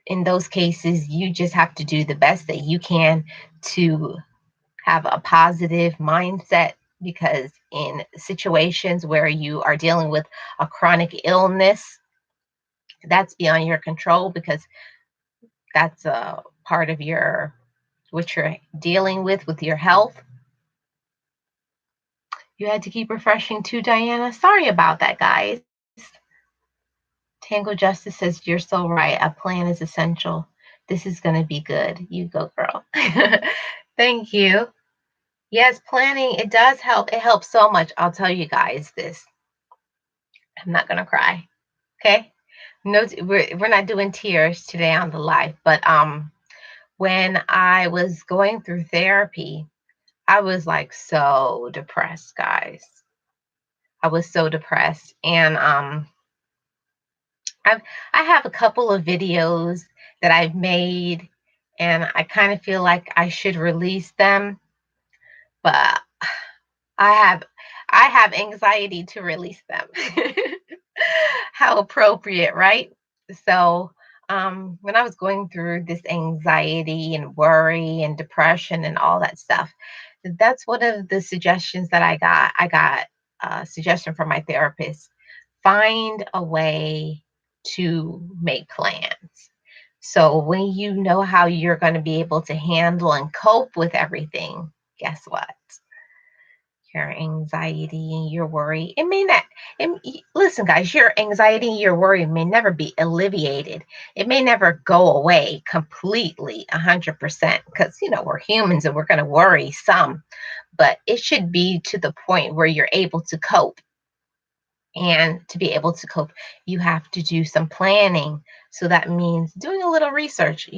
in those cases, you just have to do the best that you can to have a positive mindset, because in situations where you are dealing with a chronic illness, that's beyond your control, because that's a part of your what you're dealing with your health. You had to keep refreshing too, Diana. Sorry about that, guys. Tango Justice says, you're so right. A plan is essential. This is going to be good. You go, girl. Thank you. Yes, planning, it does help. It helps so much. I'll tell you guys this. I'm not going to cry. Okay. No, we're not doing tears today on the live, but when I was going through therapy, I was like so depressed, guys. I was so depressed. And I've I have a couple of videos that I've made, and I kind of feel like I should release them, but I have I have anxiety to release them. How appropriate, right? So, when I was going through this anxiety and worry and depression and all that stuff, that's one of the suggestions that I got. I got a suggestion from my therapist: find a way to make plans. So when you know how you're going to be able to handle and cope with everything, guess what? Your anxiety and your worry, it may not, listen, guys, your anxiety and your worry may never be alleviated. It may never go away completely 100%, because we're humans and we're going to worry some, but it should be to the point where you're able to cope. And to be able to cope, you have to do some planning. So that means doing a little research,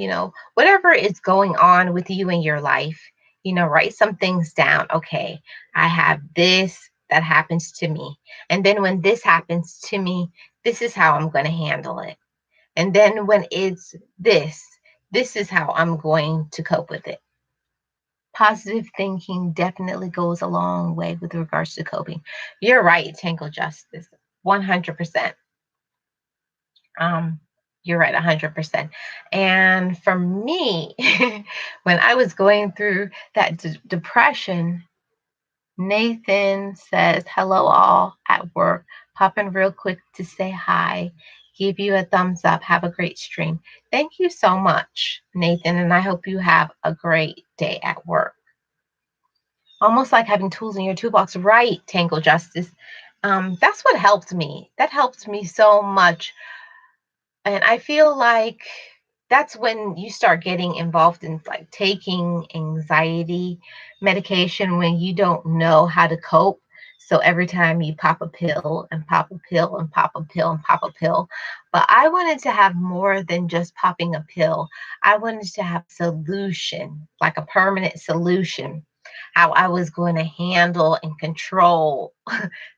whatever is going on with you in your life, write some things down. Okay, I have this that happens to me. And then when this happens to me, this is how I'm going to handle it. And then when it's this is how I'm going to cope with it. Positive thinking definitely goes a long way with regards to coping. You're right, Tangle Justice, 100%. Um, you're right, 100%. And for me, when I was going through that depression, Nathan says, "Hello, all at work. Pop in real quick to say hi. Give you a thumbs up. Have a great stream." Thank you so much, Nathan. And I hope you have a great day at work. Almost like having tools in your toolbox, right, Tangle Justice? That's what helped me. That helped me so much. And I feel like that's when you start getting involved in like taking anxiety medication when you don't know how to cope. So every time you pop a pill and pop a pill and pop a pill and pop a pill. But I wanted to have more than just popping a pill. I wanted to have a solution, like a permanent solution, how I was going to handle and control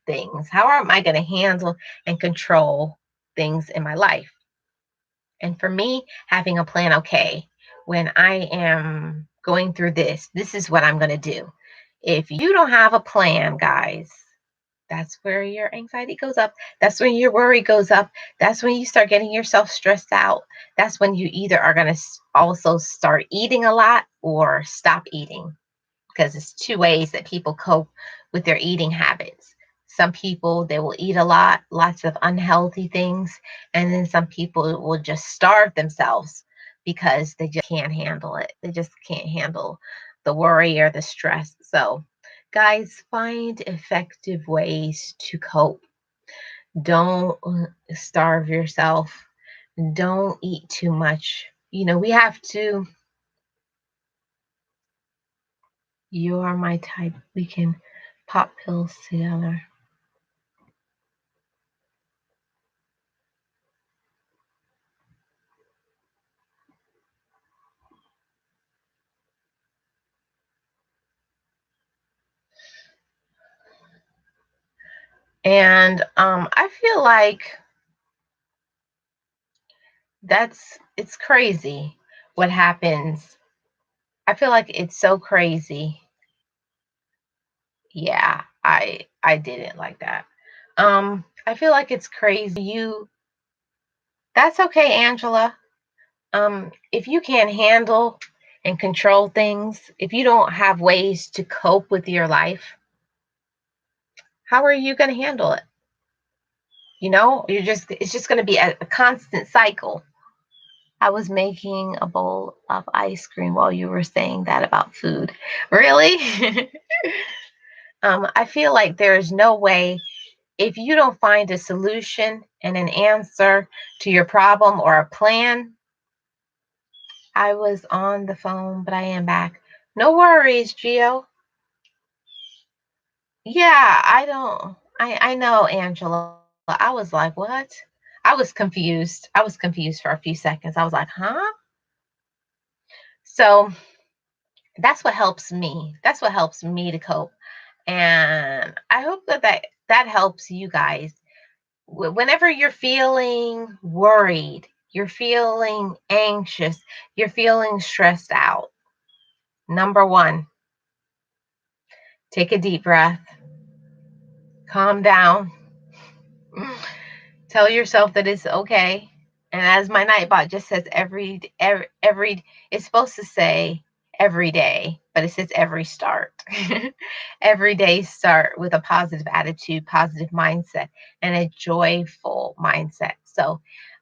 things. How am I going to handle and control things in my life? And for me, having a plan, okay, when I am going through this, this is what I'm going to do. If you don't have a plan, guys, that's where your anxiety goes up. That's when your worry goes up. That's when you start getting yourself stressed out. That's when you either are going to also start eating a lot or stop eating, because it's two ways that people cope with their eating habits. Some people, they will eat a lot, lots of unhealthy things, and then some people will just starve themselves because they just can't handle it. They just can't handle the worry or the stress. So, guys, find effective ways to cope. Don't starve yourself. Don't eat too much. We have to. You are my type. We can pop pills together. And I feel like it's crazy what happens. I feel like it's so crazy. Yeah, I didn't like that. I feel like it's crazy. That's okay, Angela. If you can't handle and control things, if you don't have ways to cope with your life, how are you going to handle it? It's just going to be a constant cycle. I was making a bowl of ice cream while you were saying that about food. Really? I feel like there is no way, if you don't find a solution and an answer to your problem or a plan. I was on the phone, but I am back. No worries, Gio. Yeah, I know, Angela. I was like, what? I was confused. I was confused for a few seconds. I was like, huh? So that's what helps me. That's what helps me to cope. And I hope that helps you guys. Whenever you're feeling worried, you're feeling anxious, you're feeling stressed out, number one, take a deep breath, calm down, tell yourself that it's okay. And as my nightbot just says, every it's supposed to say every day, but it says every start. Every day start with a positive attitude, positive mindset, and a joyful mindset. So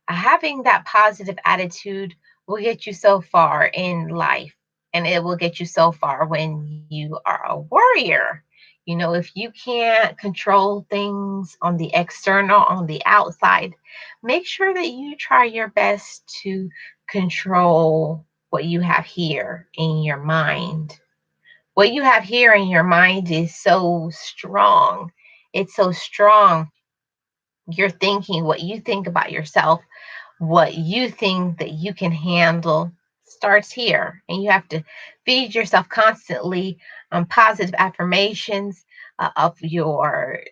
having that positive attitude will get you so far in life, and it will get you so far when you are a warrior. If you can't control things on the external, on the outside, make sure that you try your best to control what you have here in your mind. What you have here in your mind is so strong. It's so strong Your thinking, what you think about yourself, what you think that you can handle starts here. And you have to feed yourself constantly positive affirmations of your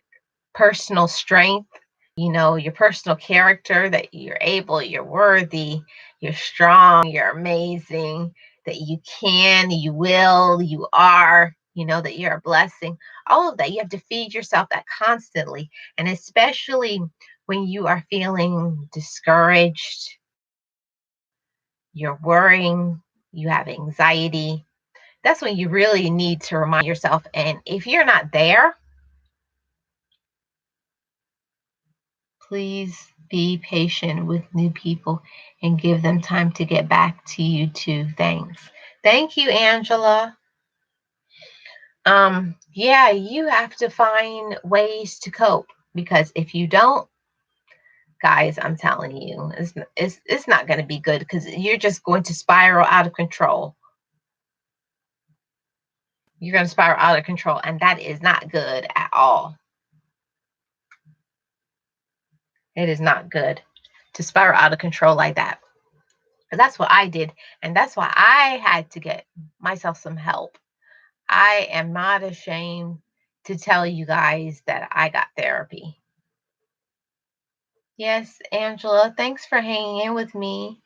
personal strength, your personal character, that you're able, you're worthy, you're strong, you're amazing, that you can, you will, you are, that you're a blessing. All of that, you have to feed yourself that constantly. And especially when you are feeling discouraged, you're worrying, you have anxiety, that's when you really need to remind yourself. And if you're not there, please be patient with new people and give them time to get back to you too. Thanks. Thank you, Angela. Yeah, you have to find ways to cope, because if you don't, guys, I'm telling you, it's not going to be good, because you're just going to spiral out of control. You're going to spiral out of control, and that is not good at all. It is not good to spiral out of control like that. That's what I did. And that's why I had to get myself some help. I am not ashamed to tell you guys that I got therapy. Yes, Angela, thanks for hanging in with me.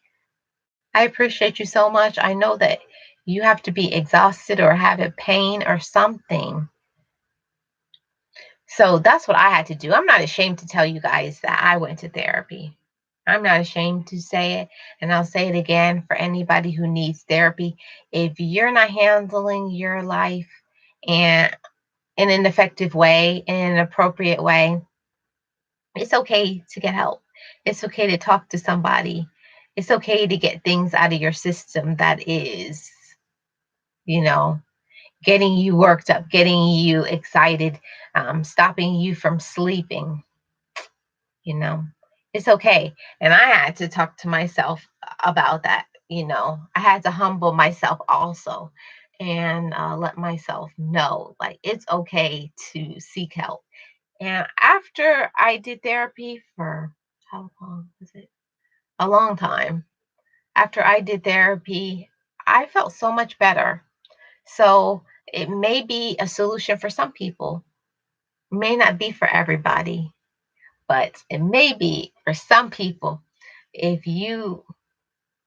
I appreciate you so much. I know that you have to be exhausted or have a pain or something. So that's what I had to do. I'm not ashamed to tell you guys that I went to therapy. I'm not ashamed to say it. And I'll say it again for anybody who needs therapy. If you're not handling your life and in an effective way, in an appropriate way, it's okay to get help. It's okay to talk to somebody. It's okay to get things out of your system that is, you know, getting you worked up, getting you excited, stopping you from sleeping. you know it's okay. And I had to talk to myself about that. I had to humble myself also, and let myself know, like, it's okay to seek help. And after I did therapy for, how long was it? A long time. After I did therapy, I felt so much better. So it may be a solution for some people, may not be for everybody, but it may be for some people. If you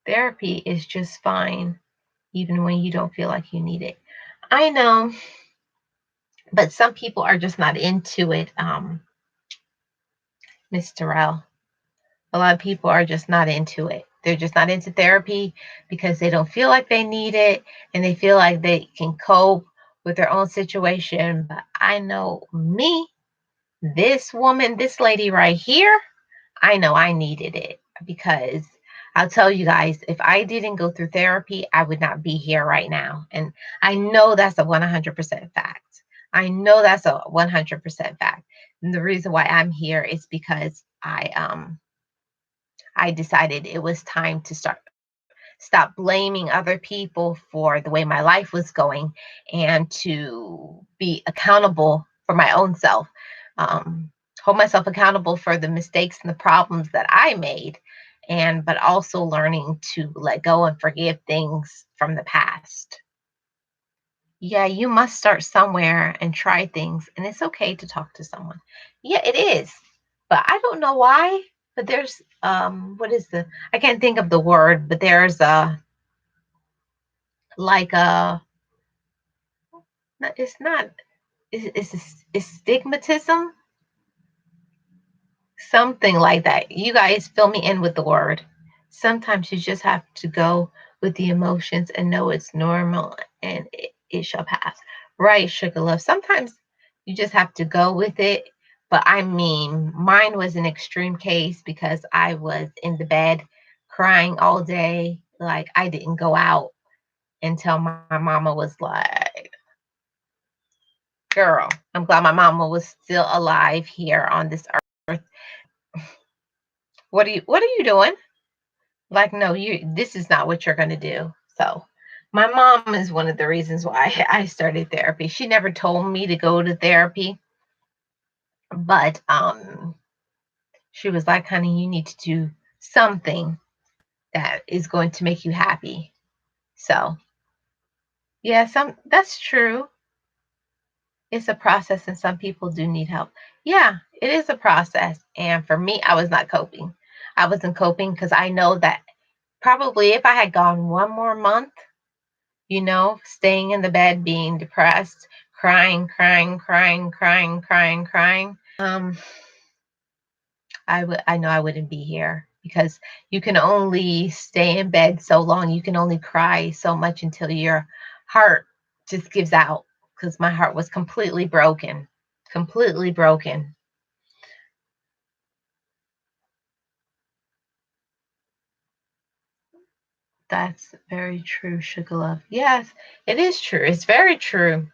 Therapy is just fine, even when you don't feel like you need it. I know, but some people are just not into it, Miss Terrell. A lot of people are just not into it. They're just not into therapy because they don't feel like they need it, and they feel like they can cope with their own situation. But I know me, this woman, this lady right here, I know I needed it, because I'll tell you guys, if I didn't go through therapy, I would not be here right now. And I know that's a 100% fact. I know that's a 100% fact. And the reason why I'm here is because I decided it was time to stop blaming other people for the way my life was going, and to be accountable for my own self. Um, Hold myself accountable for the mistakes and the problems that I made, and but also learning to let go and forgive things from the past. Yeah, you must start somewhere and try things, and it's okay to talk to someone. Yeah, it is. But I don't know why, but there's what is the I can't think of the word, but there's a, like a, it's not, it's stigmatism, something like that. You guys fill me in with the word. Sometimes you just have to go with the emotions and know it's normal, and it shall pass. Right, sugar love. Sometimes you just have to go with it. But I mean, mine was an extreme case because I was in the bed crying all day. Like, I didn't go out until my mama was like, girl, I'm glad my mama was still alive here on this earth. What are you doing? Like, no, this is not what you're going to do. So my mom is one of the reasons why I started therapy. She never told me to go to therapy, but She was like, honey, you need to do something that is going to make you happy. So, yeah, that's true. It's a process, and some people do need help. Yeah, it is a process. And for me, I was not coping. I wasn't coping because I know that probably if I had gone one more month, staying in the bed, being depressed, crying, crying, crying, crying, crying, crying, I know I wouldn't be here because you can only stay in bed so long. You can only cry so much until your heart just gives out, because my heart was completely broken. Completely broken. That's very true, Sugar Love. Yes, it is true. It's very true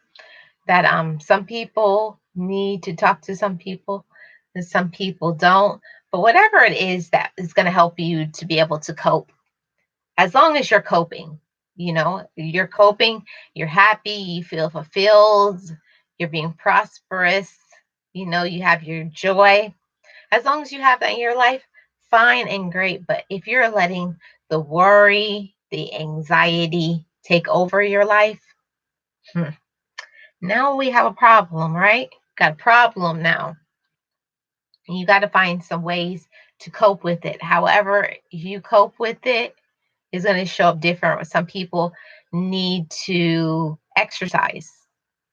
that some people need to talk to some people and some people don't. But whatever it is that is going to help you to be able to cope, as long as you're coping, you're coping, you're happy, you feel fulfilled, you're being prosperous, you have your joy. As long as you have that in your life, fine and great. But if you're letting the worry, the anxiety take over your life, hmm, now we have a problem, right? Got a problem now. And you got to find some ways to cope with it. However, you cope with it is going to show up different. Some people need to exercise,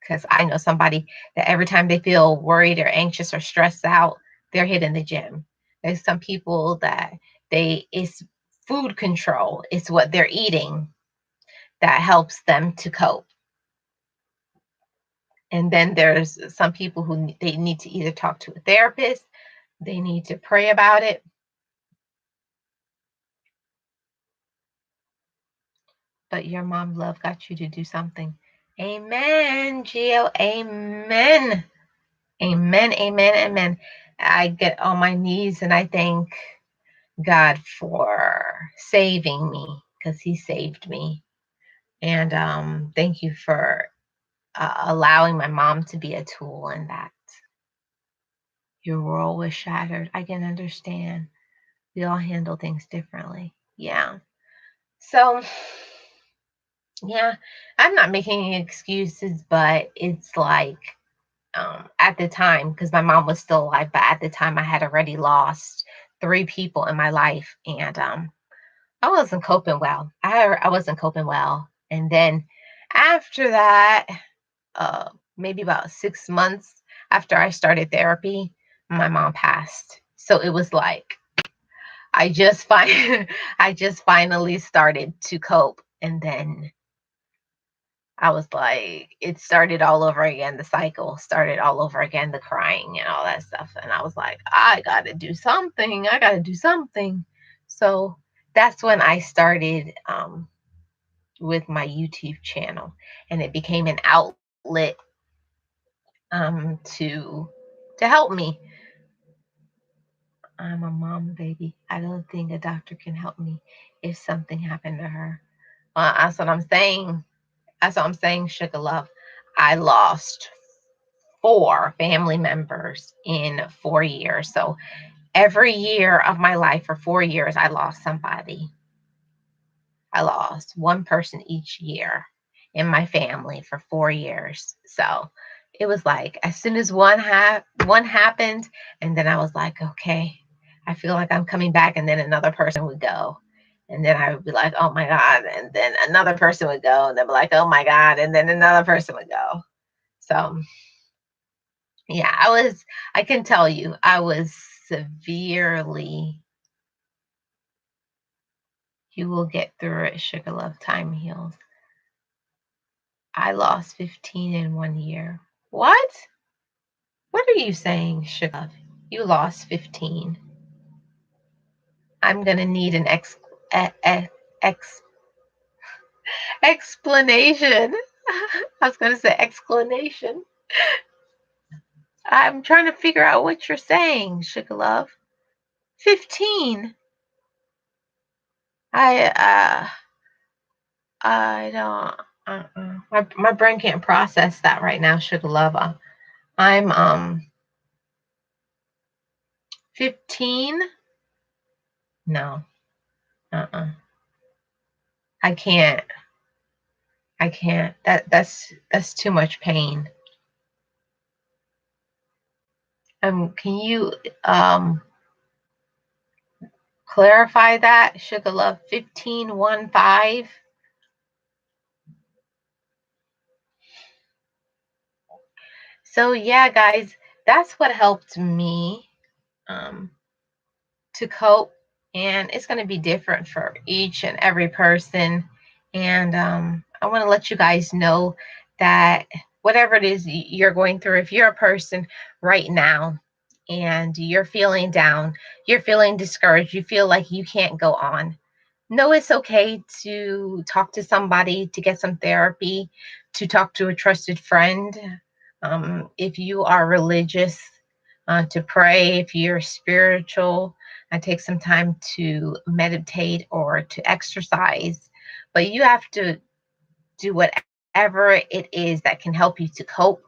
because I know somebody that every time they feel worried or anxious or stressed out, they're hitting the gym. There's some people that it's food control, it's what they're eating that helps them to cope. And then there's some people who they need to either talk to a therapist, they need to pray about it. But your mom love got you to do something. Amen, Gio. Amen. Amen. Amen. Amen. I get on my knees and I thank God for saving me, because He saved me. And thank you for allowing my mom to be a tool in that. Your world was shattered. I can understand. We all handle things differently. Yeah. So, yeah, I'm not making any excuses, but it's like, at the time, because my mom was still alive, but at the time I had already lost three people in my life, and I wasn't coping well. I wasn't coping well, and then after that, maybe about 6 months after I started therapy, my mom passed. So it was like I just finally started to cope, and then I was like, it started all over again. The cycle started all over again, the crying and all that stuff. And I was like, I got to do something. I got to do something. So that's when I started with my YouTube channel, and it became an outlet to help me. I'm a mom, baby. I don't think a doctor can help me if something happened to her. That's what I'm saying. That's what I'm saying, Sugar Love. I lost four family members in 4 years. So every year of my life for 4 years, I lost somebody. I lost one person each year in my family for 4 years. So it was like as soon as one happened, and then I was like, okay, I feel like I'm coming back, and then another person would go. And then I would be like, oh my God. And then another person would go, and they'd be like, oh my God. And then another person would go. So yeah, I can tell you, I was severely, you will get through it, Sugar Love. Time heals. I lost 15 in 1 year. What? What are you saying, Sugar Love? You lost 15. I'm going to need an ex, explanation. I was going to say explanation. I'm trying to figure out what you're saying, Sugar Love. 15. I, I don't. My brain can't process that right now, Sugar Love. I'm 15? No. Uh-uh. I can't. I can't. That's too much pain. Can you clarify that? Sugar Love 1515. So yeah, guys, that's what helped me um, to cope, and it's going to be different for each and every person. And I want to let you guys know that whatever it is you're going through, if you're a person right now and you're feeling down, you're feeling discouraged, you feel like you can't go on, no, it's okay to talk to somebody, to get some therapy, to talk to a trusted friend. If you are religious, to pray. If you're spiritual, take some time to meditate or to exercise. But you have to do whatever it is that can help you to cope.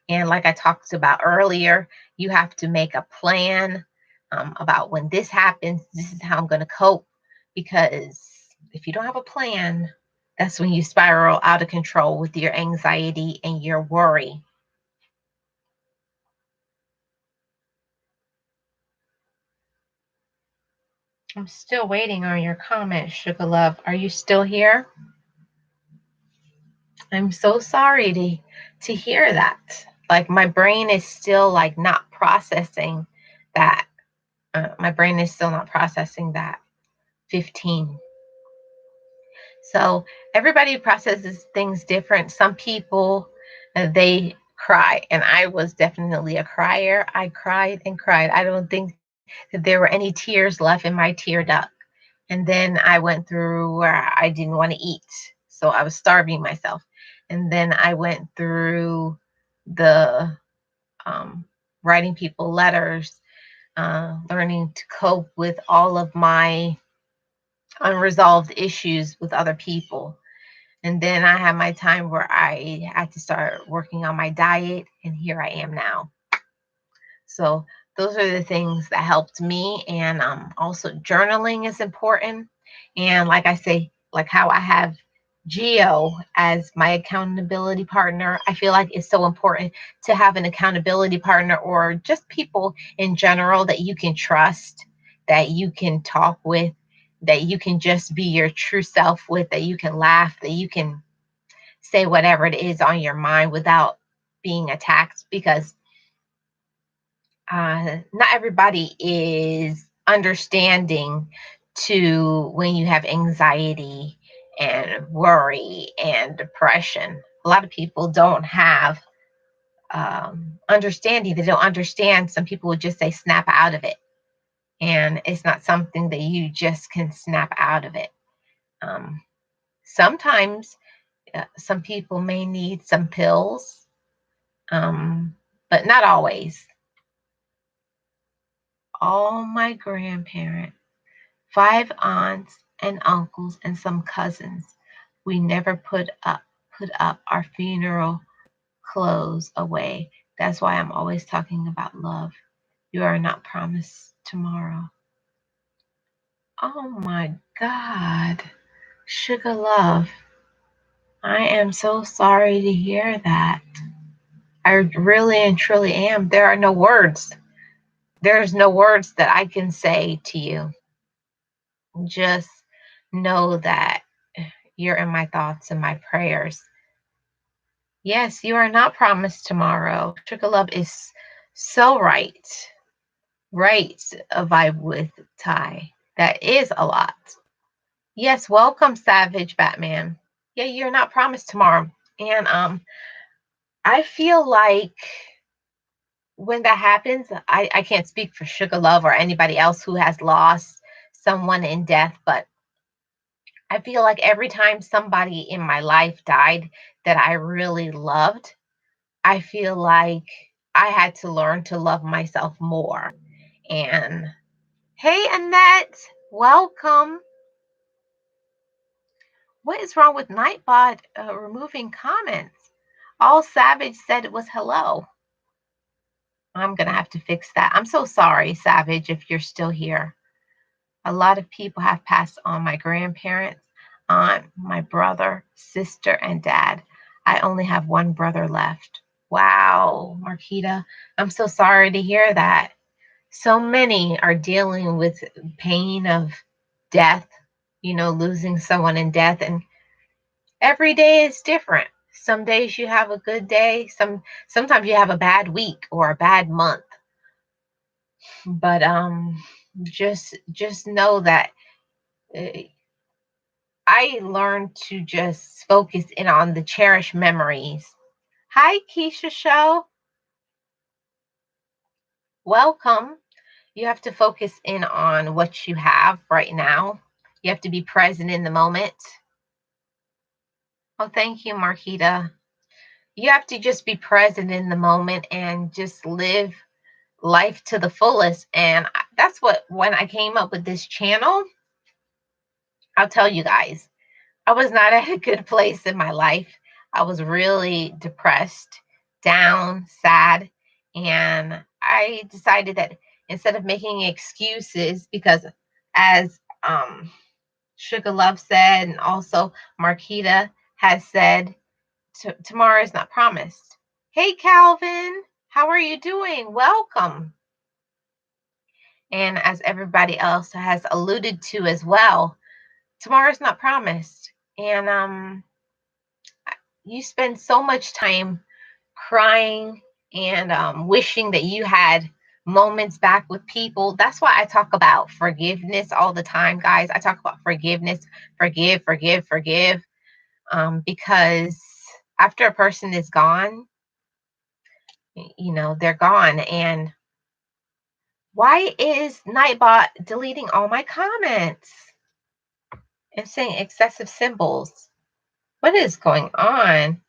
And like I talked about earlier, you have to make a plan about when this happens, this is how I'm going to cope. Because if you don't have a plan, that's when you spiral out of control with your anxiety and your worry. I'm still waiting on your comment, Sugar Love. Are you still here? I'm so sorry to hear that. Like my brain is still like not processing that. My brain is still not processing that. 15. So everybody processes things different. Some people they cry, and I was definitely a crier. I cried and cried. I don't think that there were any tears left in my tear duct. And then I went through where I didn't want to eat. So I was starving myself. And then I went through the um, writing people letters, learning to cope with all of my unresolved issues with other people. And then I had my time where I had to start working on my diet, and here I am now. So those are the things that helped me. And also journaling is important. And like I say, like how I have Geo as my accountability partner, I feel like it's so important to have an accountability partner or just people in general that you can trust, that you can talk with, that you can just be your true self with, that you can laugh, that you can say whatever it is on your mind without being attacked. Because not everybody is understanding to when you have anxiety and worry and depression. A lot of people don't have understanding. They don't understand. Some people would just say snap out of it. And it's not something that you just can snap out of it. Um, Sometimes some people may need some pills, but not always. All my grandparents, 5 aunts and uncles and some cousins. We never put up our funeral clothes away. That's why I'm always talking about love. You are not promised tomorrow. Oh my God. Sugar Love. I am so sorry to hear that. I really and truly am. There are no words. There's no words that I can say to you. Just know that you're in my thoughts and my prayers. Yes, you are not promised tomorrow. Sugar Love is so right. Right, a vibe with Ty. That is a lot. Yes, welcome, Savage Batman. Yeah, you're not promised tomorrow. And I feel like when that happens, I can't speak for Sugar Love or anybody else who has lost someone in death, but I feel like every time somebody in my life died that I really loved, I feel like I had to learn to love myself more. And hey, Annette, welcome. What is wrong with Nightbot removing comments? All Savage said it was hello. I'm going to have to fix that. I'm so sorry, Savage, if you're still here. A lot of people have passed on: my grandparents, aunt, my brother, sister, and dad. I only have one brother left. Wow, Marquita, I'm so sorry to hear that. So many are dealing with pain of death, losing someone in death, and every day is different. Some days you have a good day, sometimes you have a bad week or a bad month. But just know that uh, I learned to just focus in on the cherished memories. Hi, Keisha Show. Welcome. You have to focus in on what you have right now. You have to be present in the moment. Oh, thank you, Marquita. You have to just be present in the moment and just live life to the fullest. And that's what, when I came up with this channel, I'll tell you guys, I was not at a good place in my life. I was really depressed, down, sad. And I decided that instead of making excuses, because as Sugar Love said, and also Marquita has said, tomorrow is not promised. Hey, Calvin, how are you doing? Welcome. And as everybody else has alluded to as well, tomorrow's not promised. And you spend so much time crying and wishing that you had moments back with people. That's why I talk about forgiveness all the time, guys. I talk about forgiveness, forgive, forgive, forgive, because after a person is gone, they're gone. And why is Nightbot deleting all my comments and saying excessive symbols? What is going on?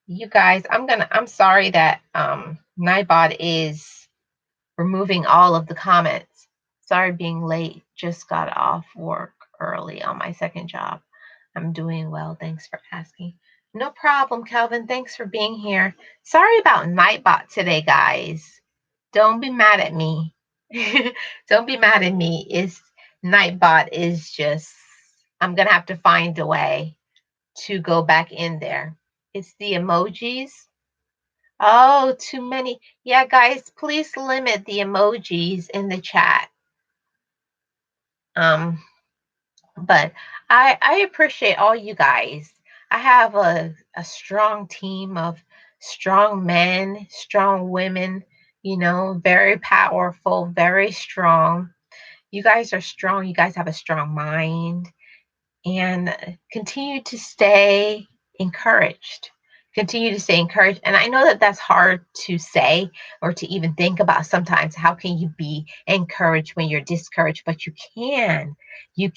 You guys, I'm sorry that Nightbot is removing all of the comments. Sorry being late. Just got off work early on my second job. I'm doing well. Thanks for asking. No problem, Kelvin. Thanks for being here. Sorry about Nightbot today, guys. Don't be mad at me. Don't be mad at me. It's Nightbot is just, I'm gonna have to find a way to go back in there. It's the emojis. Oh, too many. Yeah, guys, please limit the emojis in the chat. Um, but I appreciate all you guys. I have a strong team of strong men, strong women, very powerful, very strong. You guys are strong. You guys have a strong mind, and continue to stay encouraged. Continue to stay encouraged. And I know that that's hard to say or to even think about sometimes. How can you be encouraged when you're discouraged? But you can.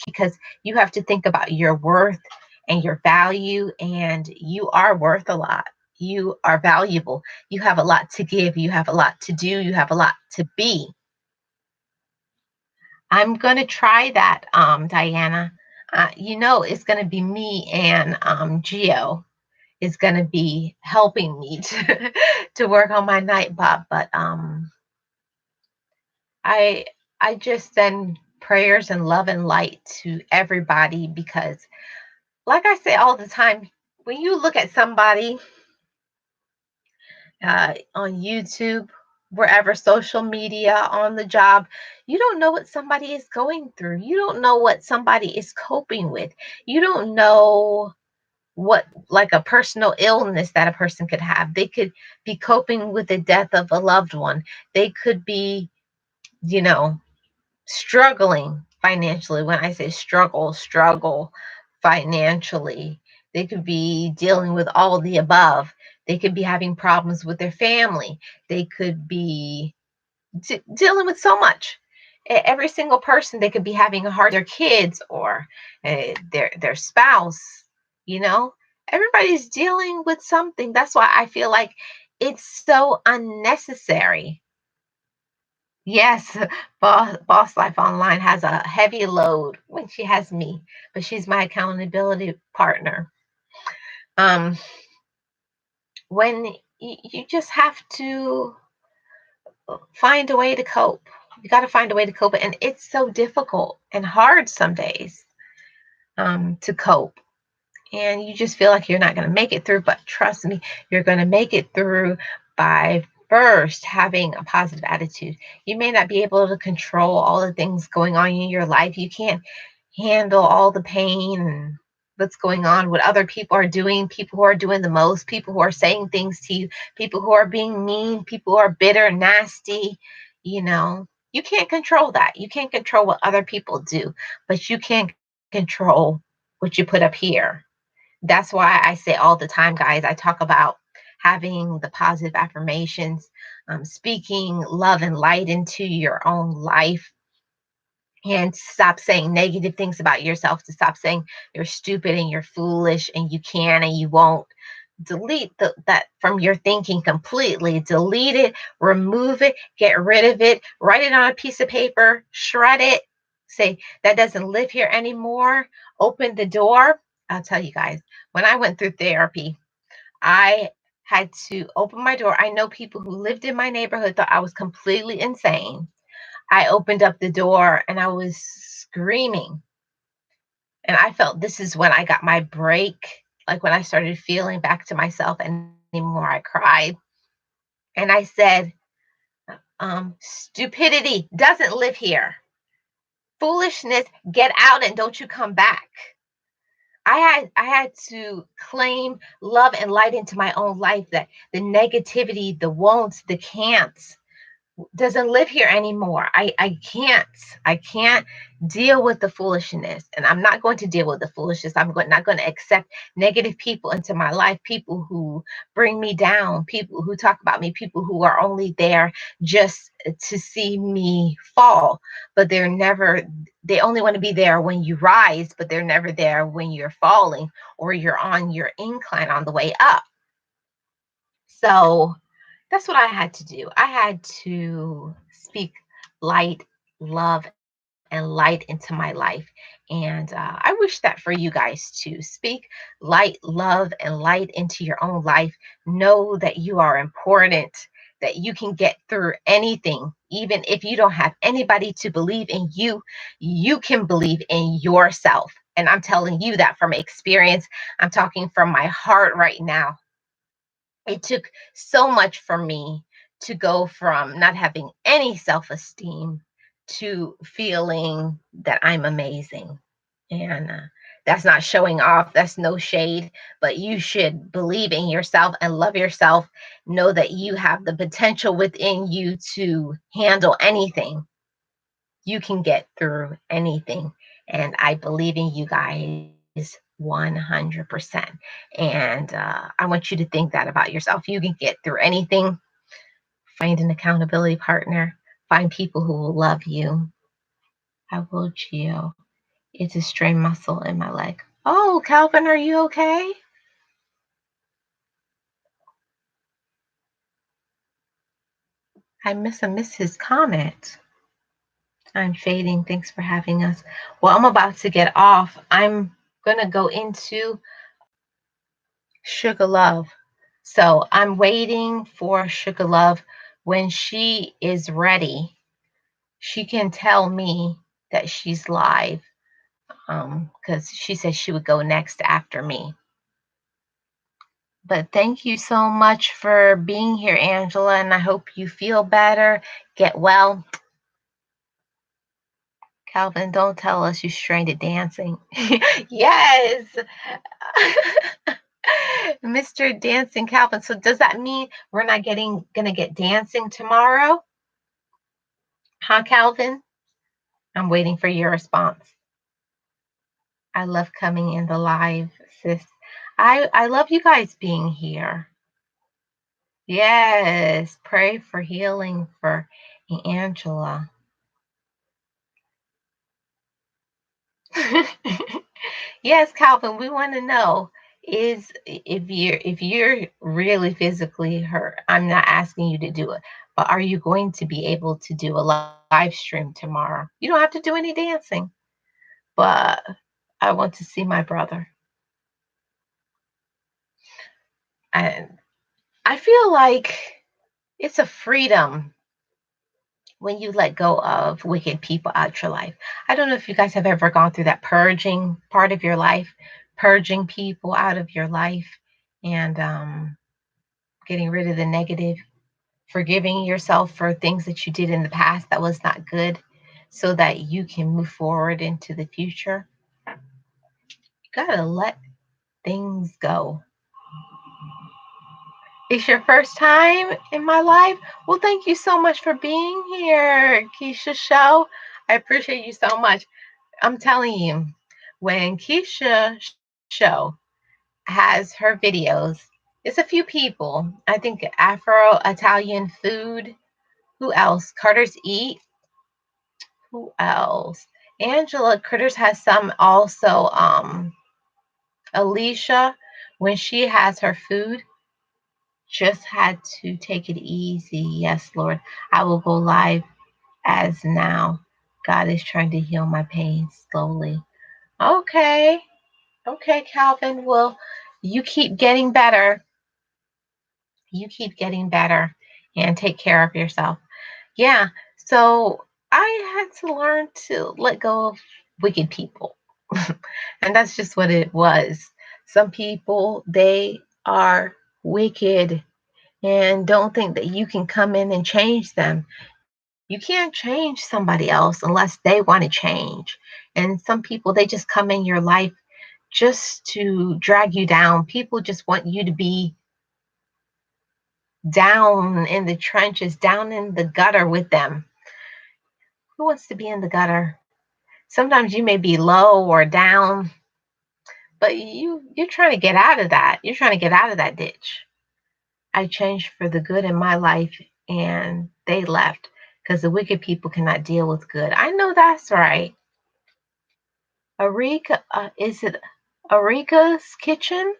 Because you have to think about your worth and your value, and you are worth a lot. You are valuable. You have a lot to give. You have a lot to do. You have a lot to be. I'm going to try that, Diana. It's going to be me and Geo is going to be helping me to work on my Nightbot. But I I just send prayers and love and light to everybody because, like I say all the time, when you look at somebody on YouTube, wherever, social media, on the job, you don't know what somebody is going through. You don't know what somebody is coping with. You don't know what, like, a personal illness that a person could have. They could be coping with the death of a loved one. They could be, you know, struggling financially. When I say struggle financially. They could be dealing with all the above. They could be having problems with their family. They could be dealing with so much. Every single person, they could be having a hard their kids or their spouse. You know, everybody's dealing with something. That's why I feel like it's so unnecessary. Yes, Boss Life Online has a heavy load when she has me, but she's my accountability partner. Um, when you just have to find a way to cope. You got to find a way to cope. And it's so difficult and hard some days to cope. And you just feel like you're not going to make it through. But trust me, you're going to make it through by first having a positive attitude. You may not be able to control all the things going on in your life. You can't handle all the pain and what's going on, what other people are doing, people who are doing the most, people who are saying things to you, people who are being mean, people who are bitter, nasty. You know, you can't control that. You can't control what other people do, but you can control what you put up here. That's why I say all the time, guys, I talk about having the positive affirmations, speaking love and light into your own life, and stop saying negative things about yourself, to stop saying you're stupid and you're foolish and you can and you won't. Delete that from your thinking completely. Delete it, remove it, get rid of it, write it on a piece of paper, shred it, say that doesn't live here anymore, open the door. I'll tell you guys, when I went through therapy, I had to open my door. I know people who lived in my neighborhood thought I was completely insane. I opened up the door and I was screaming. And I felt this is when I got my break. Like when I started feeling back to myself anymore, I cried. And I said, stupidity doesn't live here. Foolishness, get out and don't you come back. I had to claim love and light into my own life, that the negativity, the won'ts, the can'ts, doesn't live here anymore. I can't deal with the foolishness, and I'm not going to deal with the foolishness. Not going to accept negative people into my life, people who bring me down, people who talk about me, people who are only there just to see me fall, but they only want to be there when you rise, but they're never there when you're falling or you're on your incline on the way up. So that's what I had to do. I had to speak light, love, and light into my life. And I wish that for you guys to speak light, love, and light into your own life. Know that you are important, that you can get through anything. Even if you don't have anybody to believe in you, you can believe in yourself. And I'm telling you that from experience. I'm talking from my heart right now. It took so much for me to go from not having any self esteem to feeling that I'm amazing. And that's not showing off, that's no shade, but you should believe in yourself and love yourself. Know that you have the potential within you to handle anything. You can get through anything. And I believe in you guys 100%. And I want you to think that about yourself. You can get through anything. Find an accountability partner. Find people who will love you. I will, Gio. It's a strained muscle in my leg. Oh, Calvin, are you okay? I missed his comment. I'm fading. Thanks for having us. Well, I'm about to get off. I'm going to go into Sugar Love. So I'm waiting for Sugar Love. When she is ready, she can tell me that she's live, because she said she would go next after me. But thank you so much for being here, Angela, and I hope you feel better. Get well. Calvin, don't tell us you strained at dancing. Yes. Mr. Dancing Calvin. So does that mean we're not gonna get dancing tomorrow? Huh, Calvin? I'm waiting for your response. I love coming in the live, sis. I love you guys being here. Yes, pray for healing for Angela. Yes, Calvin, we want to know is if you're really physically hurt. I'm not asking you to do it, but are you going to be able to do a live stream tomorrow? You don't have to do any dancing, but I want to see my brother. And I feel like it's a freedom when you let go of wicked people out your life. I don't know if you guys have ever gone through that purging part of your life, purging people out of your life and getting rid of the negative, forgiving yourself for things that you did in the past that was not good so that you can move forward into the future. You gotta let things go. It's your first time in my life? Well, thank you so much for being here, Keisha Show. I appreciate you so much. I'm telling you, when Keisha Show has her videos, it's a few people. I think Afro Italian food. Who else? Carter's Eat. Who else? Angela Critters has some also. Alicia, when she has her food, just had to take it easy. Yes, Lord. I will go live as now. God is trying to heal my pain slowly. Okay. Okay, Calvin. Well, you keep getting better. You keep getting better and take care of yourself. Yeah. So I had to learn to let go of wicked people. And that's just what it was. Some people, they are wicked and don't think that you can come in and change them. You can't change somebody else unless they want to change. And some people, they just come in your life just to drag you down. People just want you to be down in the trenches, down in the gutter with them. Who wants to be in the gutter? Sometimes you may be low or down, but you're trying to get out of that. You're trying to get out of that ditch. I changed for the good in my life and they left because the wicked people cannot deal with good. I know that's right. Arika, is it Arika's Kitchen?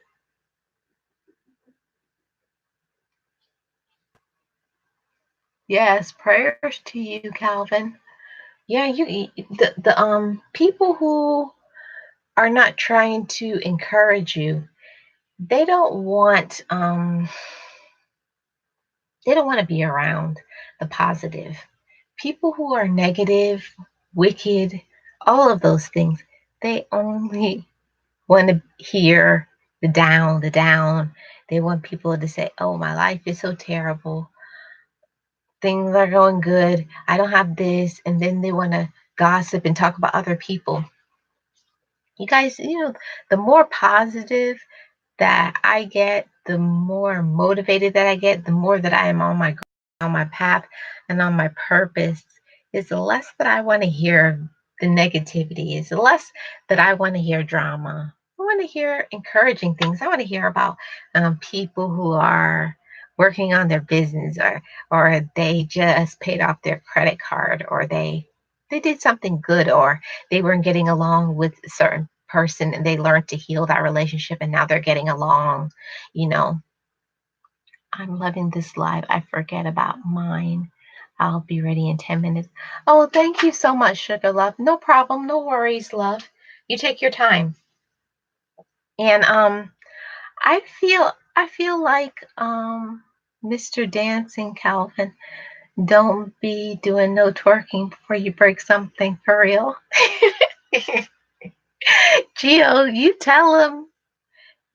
Yes, prayers to you, Calvin. Yeah, the people who are not trying to encourage you, they don't want to be around the positive. People who are negative, wicked, all of those things, they only want to hear the down, the down. They want people to say, "Oh, my life is so terrible. Things are going good. I don't have this." And then they want to gossip and talk about other people. You guys, the more positive that I get, the more motivated that I get, the more that I am on my path and on my purpose, is the less that I want to hear the negativity, is the less that I want to hear drama. I want to hear encouraging things. I want to hear about people who are working on their business, or they just paid off their credit card, or they did something good, or they weren't getting along with a certain person and they learned to heal that relationship and now they're getting along. You know, I'm loving this live. I forget about mine. I'll be ready in 10 minutes. Oh, thank you so much, Sugar Love. No problem. No worries, love. You take your time. And I feel like Mr. Dancing Calvin, don't be doing no twerking before you break something for real. Gio, you tell him.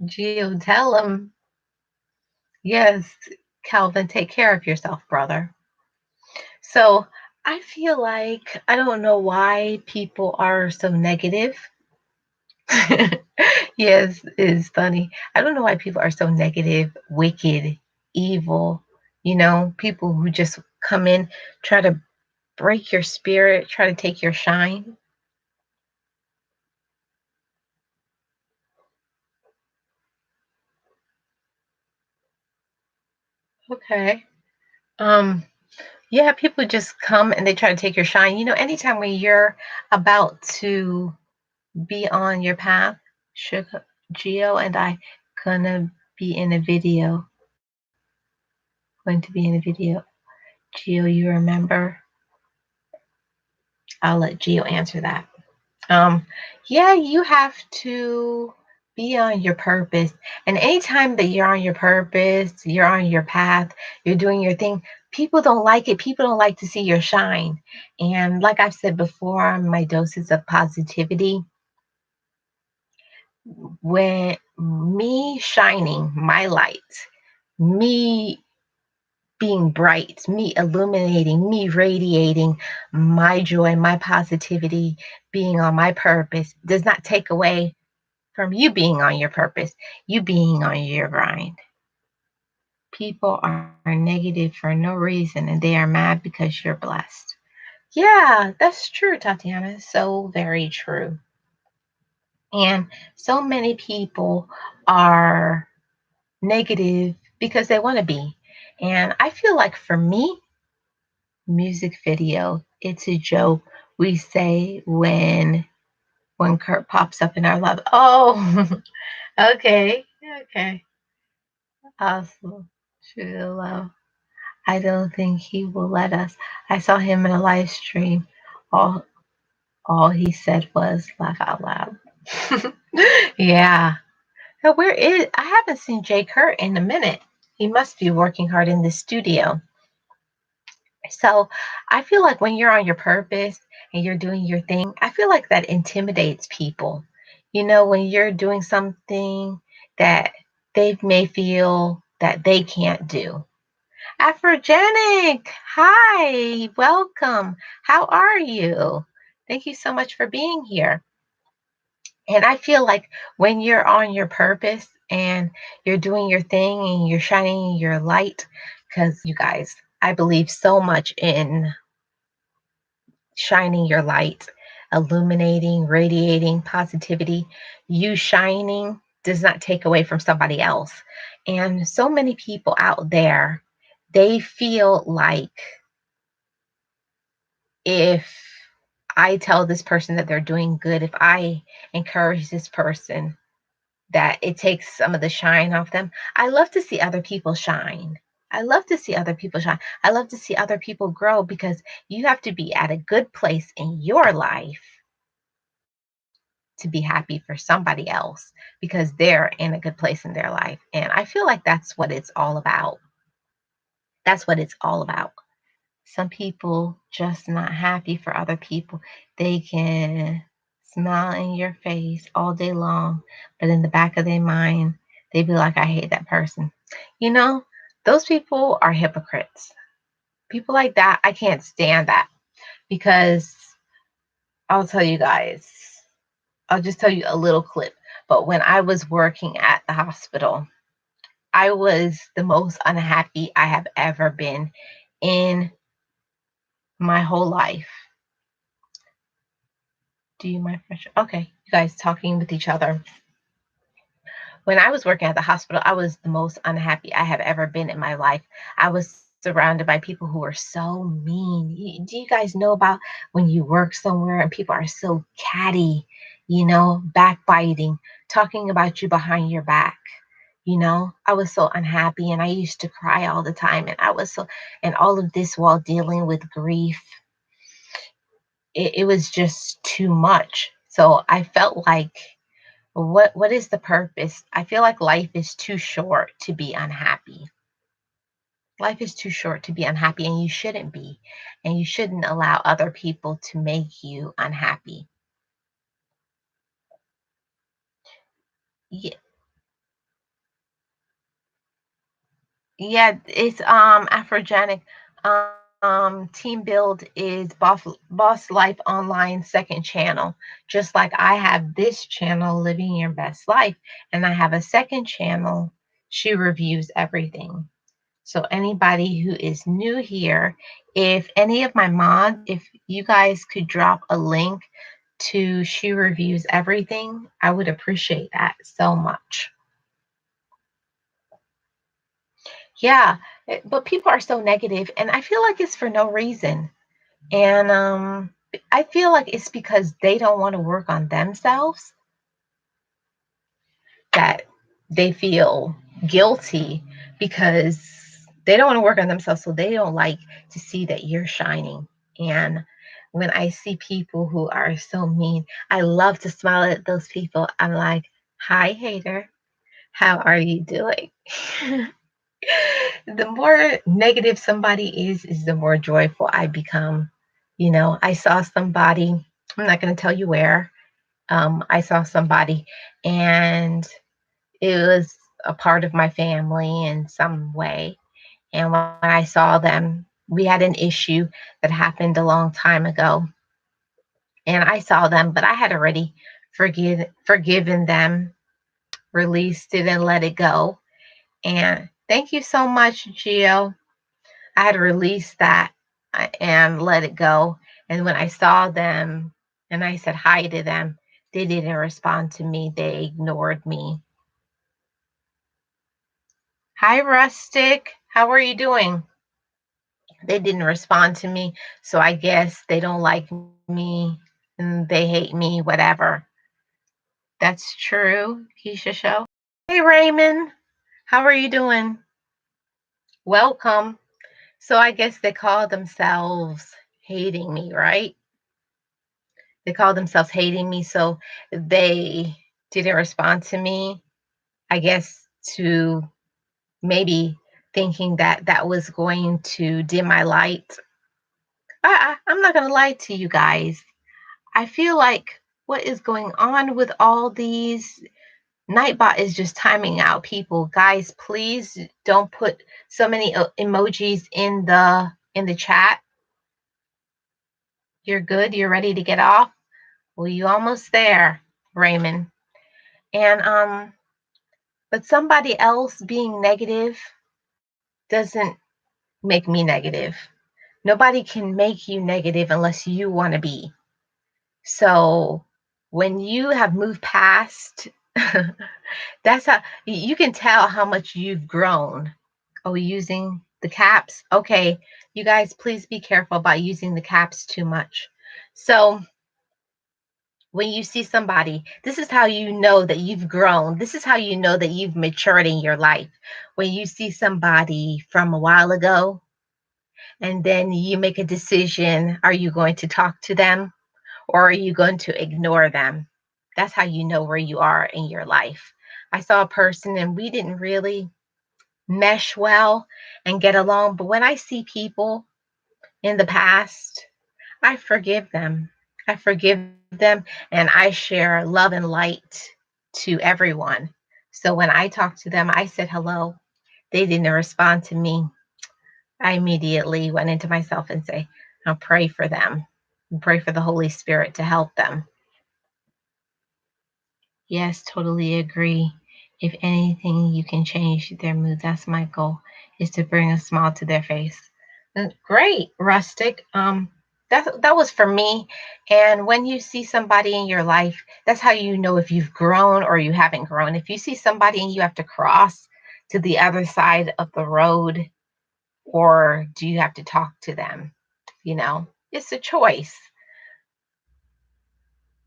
Gio, tell him. Yes, Calvin, take care of yourself, brother. So I feel like I don't know why people are so negative. Yes, it's funny. I don't know why people are so negative, wicked, evil. People who just come in, try to break your spirit, try to take your shine. Okay. Um, yeah, people just come and they try to take your shine. Anytime when you're about to be on your path, Sugar, Geo and I gonna be in a video. Going to be in a video. Geo, you remember? I'll let Geo answer that. Um, yeah, you have to Be on your purpose. And anytime that you're on your purpose, you're on your path, you're doing your thing, people don't like it. People don't like to see your shine. And like I've said before, my doses of positivity, when me shining my light, me being bright, me illuminating, me radiating my joy, my positivity, being on my purpose does not take away from you being on your purpose, you being on your grind. People are negative for no reason and they are mad because you're blessed. Yeah, that's true, Tatiana. So very true. And so many people are negative because they want to be. And I feel like for me, music video, it's a joke we say when Kurt pops up in our love. Oh, okay, okay. Awesome. True love. I don't think he will let us. I saw him in a live stream. All all he said was laugh out loud. Yeah. Now, where is I haven't seen Jay Kurt in a minute. He must be working hard in the studio. So I feel like when you're on your purpose and you're doing your thing, I feel like that intimidates people. You know, when you're doing something that they may feel that they can't do. Afrogenic, hi, welcome. How are you? Thank you so much for being here. And I feel like when you're on your purpose and you're doing your thing and you're shining your light, because you guys, I believe so much in shining your light, illuminating, radiating positivity. You shining does not take away from somebody else. And so many people out there, they feel like if I tell this person that they're doing good, if I encourage this person, that it takes some of the shine off them. I love to see other people shine. I love to see other people shine. I love to see other people grow because you have to be at a good place in your life to be happy for somebody else because they're in a good place in their life. And I feel like that's what it's all about. That's what it's all about. Some people just not happy for other people. They can smile in your face all day long, but in the back of their mind, they be like, I hate that person. You know, those people are hypocrites. People like that, I can't stand that because I'll tell you guys, I'll just tell you a little clip. But when I was working at the hospital, I was the most unhappy I have ever been in my whole life. Do you mind? Okay, you guys talking with each other. When I was working at the hospital, I was the most unhappy I have ever been in my life. I was surrounded by people who were so mean. Do you guys know about when you work somewhere and people are so catty, backbiting, talking about you behind your back? I was so unhappy and I used to cry all the time. And all of this while dealing with grief. It was just too much. So I felt like what is the purpose? I feel like life is too short to be unhappy. Life is too short to be unhappy, and you shouldn't be. And you shouldn't allow other people to make you unhappy. Yeah, yeah, it's Afrogenic. Team Build is Boss Life Online second channel. Just like I have this channel, Living Your Best Life, and I have a second channel, She Reviews Everything. So anybody who is new here, if any of my mods, if you guys could drop a link to She Reviews Everything, I would appreciate that so much. Yeah, but people are so negative, and I feel like it's for no reason. And I feel like it's because they don't want to work on themselves that they feel guilty because they don't want to work on themselves, so they don't like to see that you're shining. And when I see people who are so mean, I love to smile at those people. I'm like, Hi, hater. How are you doing? The more negative somebody is the more joyful I become. I saw somebody, I'm not going to tell you where. I saw somebody, and it was a part of my family in some way. And when I saw them, we had an issue that happened a long time ago. And I saw them, but I had already forgiven them, released it, and let it go. And thank you so much, Gio. I had to release that and let it go. And when I saw them and I said hi to them, they didn't respond to me. They ignored me. Hi, Rustic. How are you doing? They didn't respond to me. So I guess they don't like me and they hate me, whatever. That's true, Keisha Show. Hey, Raymond. How are you doing? Welcome. So I guess they call themselves hating me, right? They call themselves hating me. So they didn't respond to me, I guess, to maybe thinking that that was going to dim my light. I'm not going to lie to you guys. I feel like what is going on with all these Nightbot is just timing out people. Guys, please don't put so many emojis in the chat. You're good. You're ready to get off. Well, you almost there, Raymond. And but somebody else being negative doesn't make me negative. Nobody can make you negative unless you want to be. So when you have moved past, that's how you can tell how much you've grown. Oh, using the caps. Okay, you guys, please be careful about using the caps too much. So when you see somebody, this is how you know that you've grown. This is how you know that you've matured in your life. When you see somebody from a while ago and then you make a decision, are you going to talk to them or are you going to ignore them? That's how you know where you are in your life. I saw a person and we didn't really mesh well and get along, but when I see people in the past, I forgive them. I forgive them and I share love and light to everyone. So when I talked to them, I said hello. They didn't respond to me. I immediately went into myself and say, I'll pray for them. Pray for the Holy Spirit to help them. Yes, totally agree. If anything, you can change their mood. That's my goal, is to bring a smile to their face. Great, Rustic. That was for me. And when you see somebody in your life, that's how you know if you've grown or you haven't grown. If you see somebody and you have to cross to the other side of the road, or do you have to talk to them? It's a choice.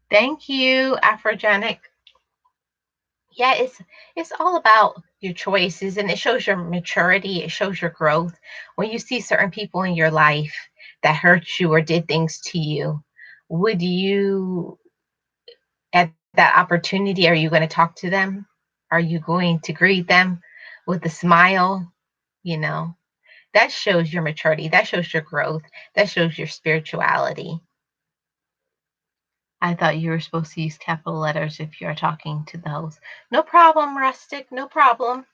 Thank you, Afrogenic. Yeah, it's all about your choices and it shows your maturity, it shows your growth. When you see certain people in your life that hurt you or did things to you, would you, at that opportunity, are you going to talk to them? Are you going to greet them with a smile? You know, that shows your maturity, that shows your growth, that shows your spirituality. I thought you were supposed to use capital letters if you're talking to the host. No problem, Rustic, no problem.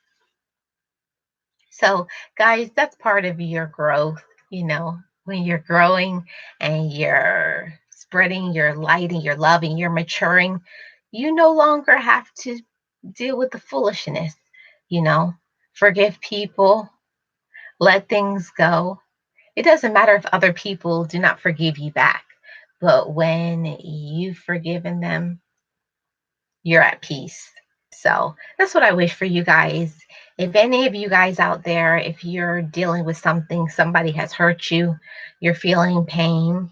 So, guys, that's part of your growth, when you're growing and you're spreading your light and your love and you're maturing, you no longer have to deal with the foolishness, you know. Forgive people, let things go. It doesn't matter if other people do not forgive you back, but when you've forgiven them, you're at peace. So that's what I wish for you guys. If any of you guys out there, if you're dealing with something, somebody has hurt you, you're feeling pain,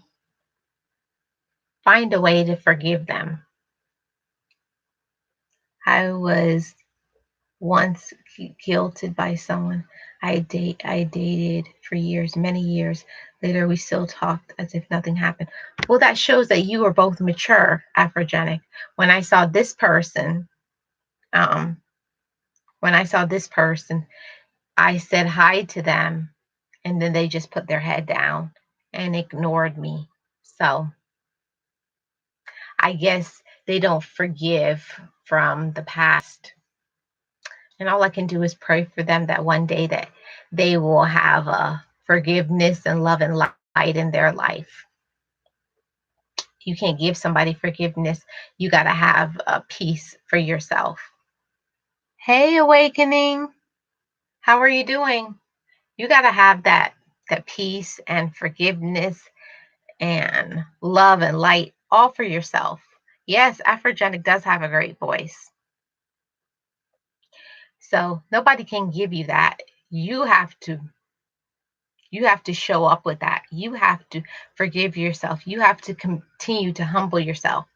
find a way to forgive them. I was once guilted by someone I dated for years, many years. Later, we still talked as if nothing happened. Well, that shows that you are both mature, Afrogenic. When I saw this person, Um, when I saw this person, I said hi to them, and then they just put their head down and ignored me. So I guess they don't forgive from the past. And all I can do is pray for them that one day that they will have a forgiveness and love and light in their life. You can't give somebody forgiveness. You got to have a peace for yourself. Hey, awakening. How are you doing? You got to have that peace and forgiveness and love and light all for yourself. Yes, Afrogenic does have a great voice. So nobody can give you that. You have to you have to show up with that. You have to forgive yourself. You have to continue to humble yourself.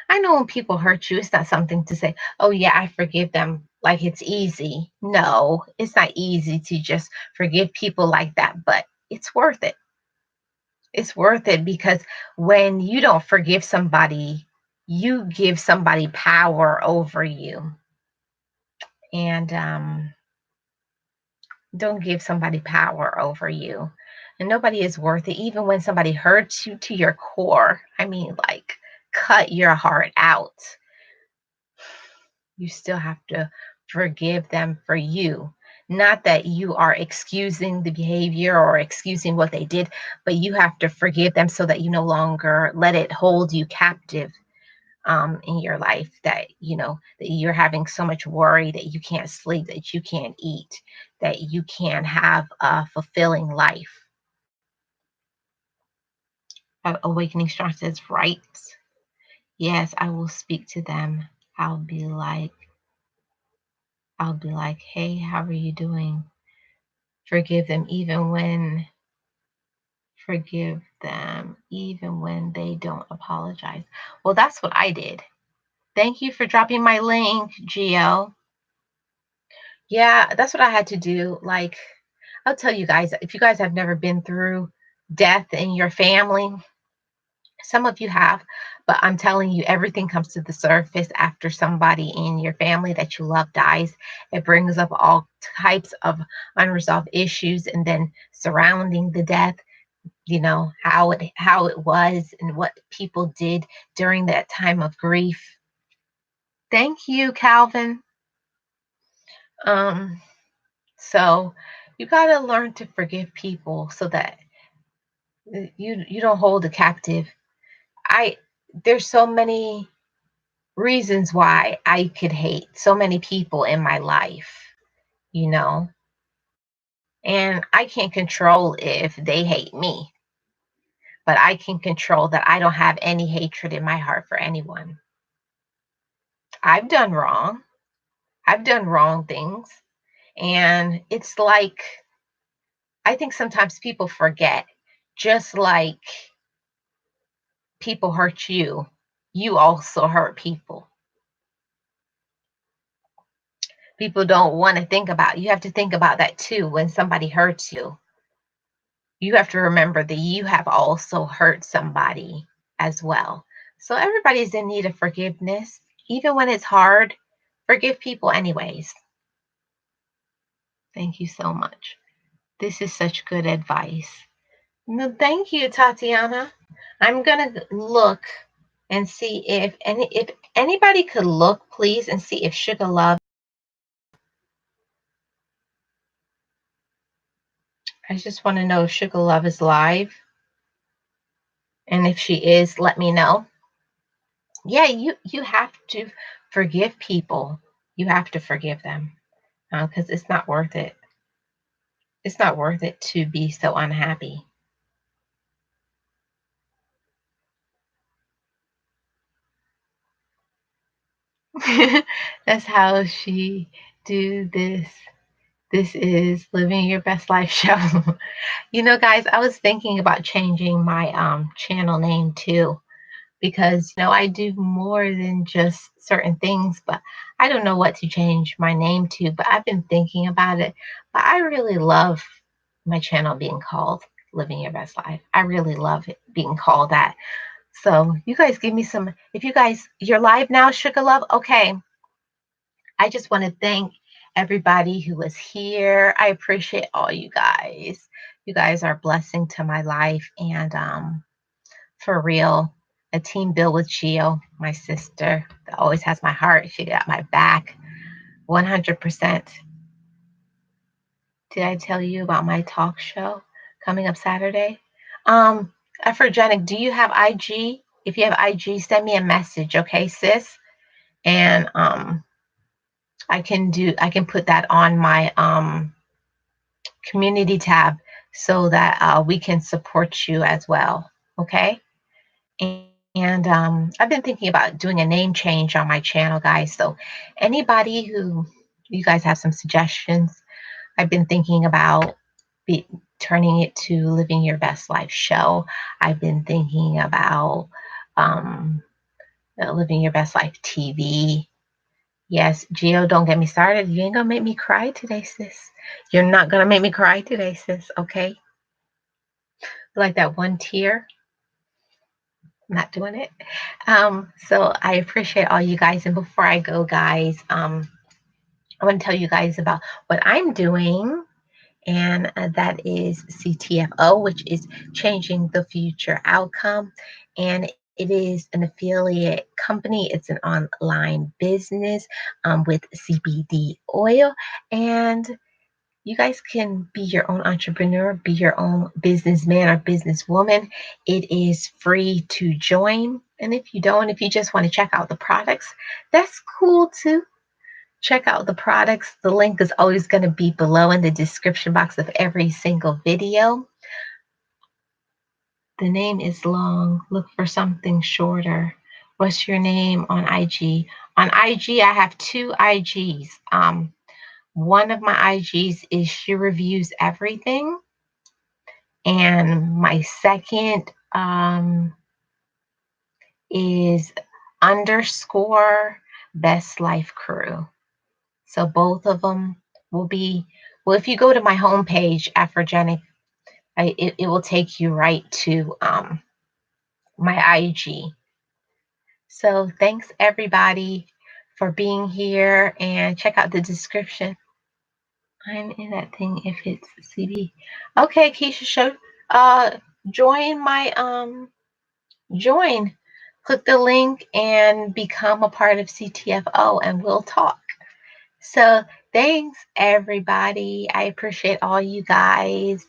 I know when people hurt you, it's not something to say, oh, yeah, I forgive them like it's easy. No, it's not easy to just forgive people like that, but it's worth it. It's worth it because when you don't forgive somebody, you give somebody power over you. And don't give somebody power over you. And nobody is worth it, even when somebody hurts you to your core. I mean, like, cut your heart out. You still have to forgive them for you. Not that you are excusing the behavior or excusing what they did, but you have to forgive them so that you no longer let it hold you captive in your life, that that you're having so much worry that you can't sleep, that you can't eat, that you can't have a fulfilling life. Awakening Star says, right. Yes, I will speak to them. I'll be like, hey, how are you doing? Forgive them forgive them even when they don't apologize. Well, that's what I did. Thank you for dropping my link, Gio. Yeah, that's what I had to do. Like, I'll tell you guys, if you guys have never been through death in your family, some of you have, but I'm telling you, everything comes to the surface after somebody in your family that you love dies. It brings up all types of unresolved issues, and then surrounding the death, how it was and what people did during that time of grief. Thank you, Calvin. Um, so you got to learn to forgive people so that you don't hold a captive. I There's so many reasons why I could hate so many people in my life, you know, and I can't control if they hate me, but I can control that I don't have any hatred in my heart for anyone. I've done wrong. I've done wrong things. And it's like, I think sometimes people forget, just like people hurt you, you also hurt people. People don't want to think about, you have to think about that too. When somebody hurts you, you have to remember that you have also hurt somebody as well. So everybody's in need of forgiveness. Even when it's hard, forgive people anyways. Thank you so much. This is such good advice. No, thank you, Tatiana. I'm gonna look and see if anybody could look, please, and see if Sugar Love. I just want to know if Sugar Love is live, and if she is, let me know. Yeah, you have to forgive people. You have to forgive them because it's not worth it. It's not worth it to be so unhappy. That's how she do this. This is Living Your Best Life show. Guys, I was thinking about changing my channel name too, because I do more than just certain things, but I don't know what to change my name to. But I've been thinking about it. But I really love my channel being called Living Your Best Life. I really love it being called that. So you guys give me some. If you're live now, Sugar Love. Okay, I just want to thank everybody who was here. I appreciate all you guys. You guys are a blessing to my life. And for real, a team built with Gio, my sister, that always has my heart. She got my back 100%. Did I tell you about my talk show coming up Saturday? Um, Efrogenic, do you have IG? If you have IG, send me a message, okay, sis? And I can put that on my community tab so that we can support you as well, okay? And I've been thinking about doing a name change on my channel, guys. So anybody who you guys have some suggestions, I've been thinking about be, turning it to Living Your Best Life Show. I've been thinking about um, Living Your Best Life TV. Yes, Gio, don't get me started. You ain't gonna make me cry today, sis. You're not gonna make me cry today, sis. Okay? Like that one tear. Not doing it. So I appreciate all you guys. And before I go, guys, I want to tell you guys about what I'm doing. And that is CTFO, which is Changing the Future Outcome. And it is an affiliate company, it's an online business with CBD oil. And you guys can be your own entrepreneur, be your own businessman or businesswoman. It is free to join. And if you don't, if you just want to check out the products, that's cool too. Check out the products. The link is always going to be below in the description box of every single video. The name is long. Look for something shorter. What's your name on IG? On IG, I have two IGs. One of my IGs is She Reviews Everything. And my second is underscore Best Life Crew. So both of them will be, well, if you go to my homepage, Afrogenic, it will take you right to my IG. So thanks everybody for being here, and check out the description. I'm in that thing if it's CB. Okay, Keisha, show join my join. Click the link and become a part of CTFO and we'll talk. So thanks everybody. I appreciate all you guys.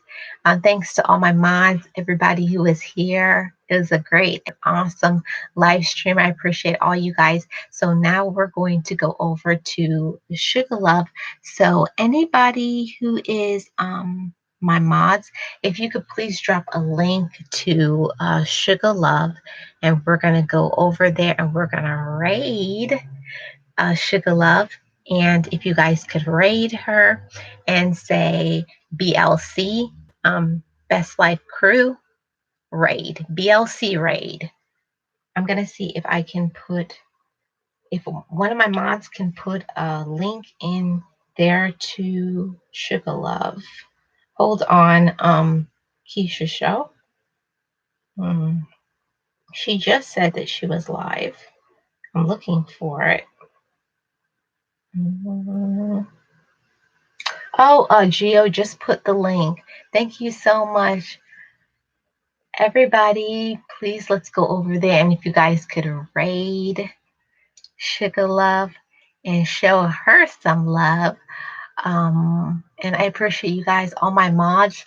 Thanks to all my mods, everybody who is here. It was a great and awesome live stream. I appreciate all you guys. So now we're going to go over to Sugar Love. So anybody who is my mods, if you could please drop a link to Sugar Love, and we're going to go over there and we're going to raid Sugar Love. And if you guys could raid her and say BLC, Best Life Crew raid, BLC raid. I'm going to see if I can put, if one of my mods can put a link in there to Sugar Love. Hold on, Keisha Show. She just said that she was live. I'm looking for it. Oh, Gio just put the link. Thank you so much. Everybody, please let's go over there. And if you guys could raid Sugar Love and show her some love. And I appreciate you guys, all my mods.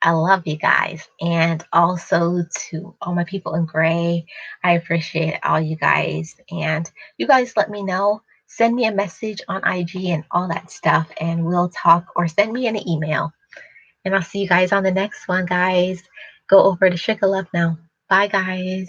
I love you guys. And also to all my people in gray, I appreciate all you guys. And you guys let me know. Send me a message on IG and all that stuff, and we'll talk, or send me an email. And I'll see you guys on the next one, guys. Go over to Sugar Love now. Bye, guys.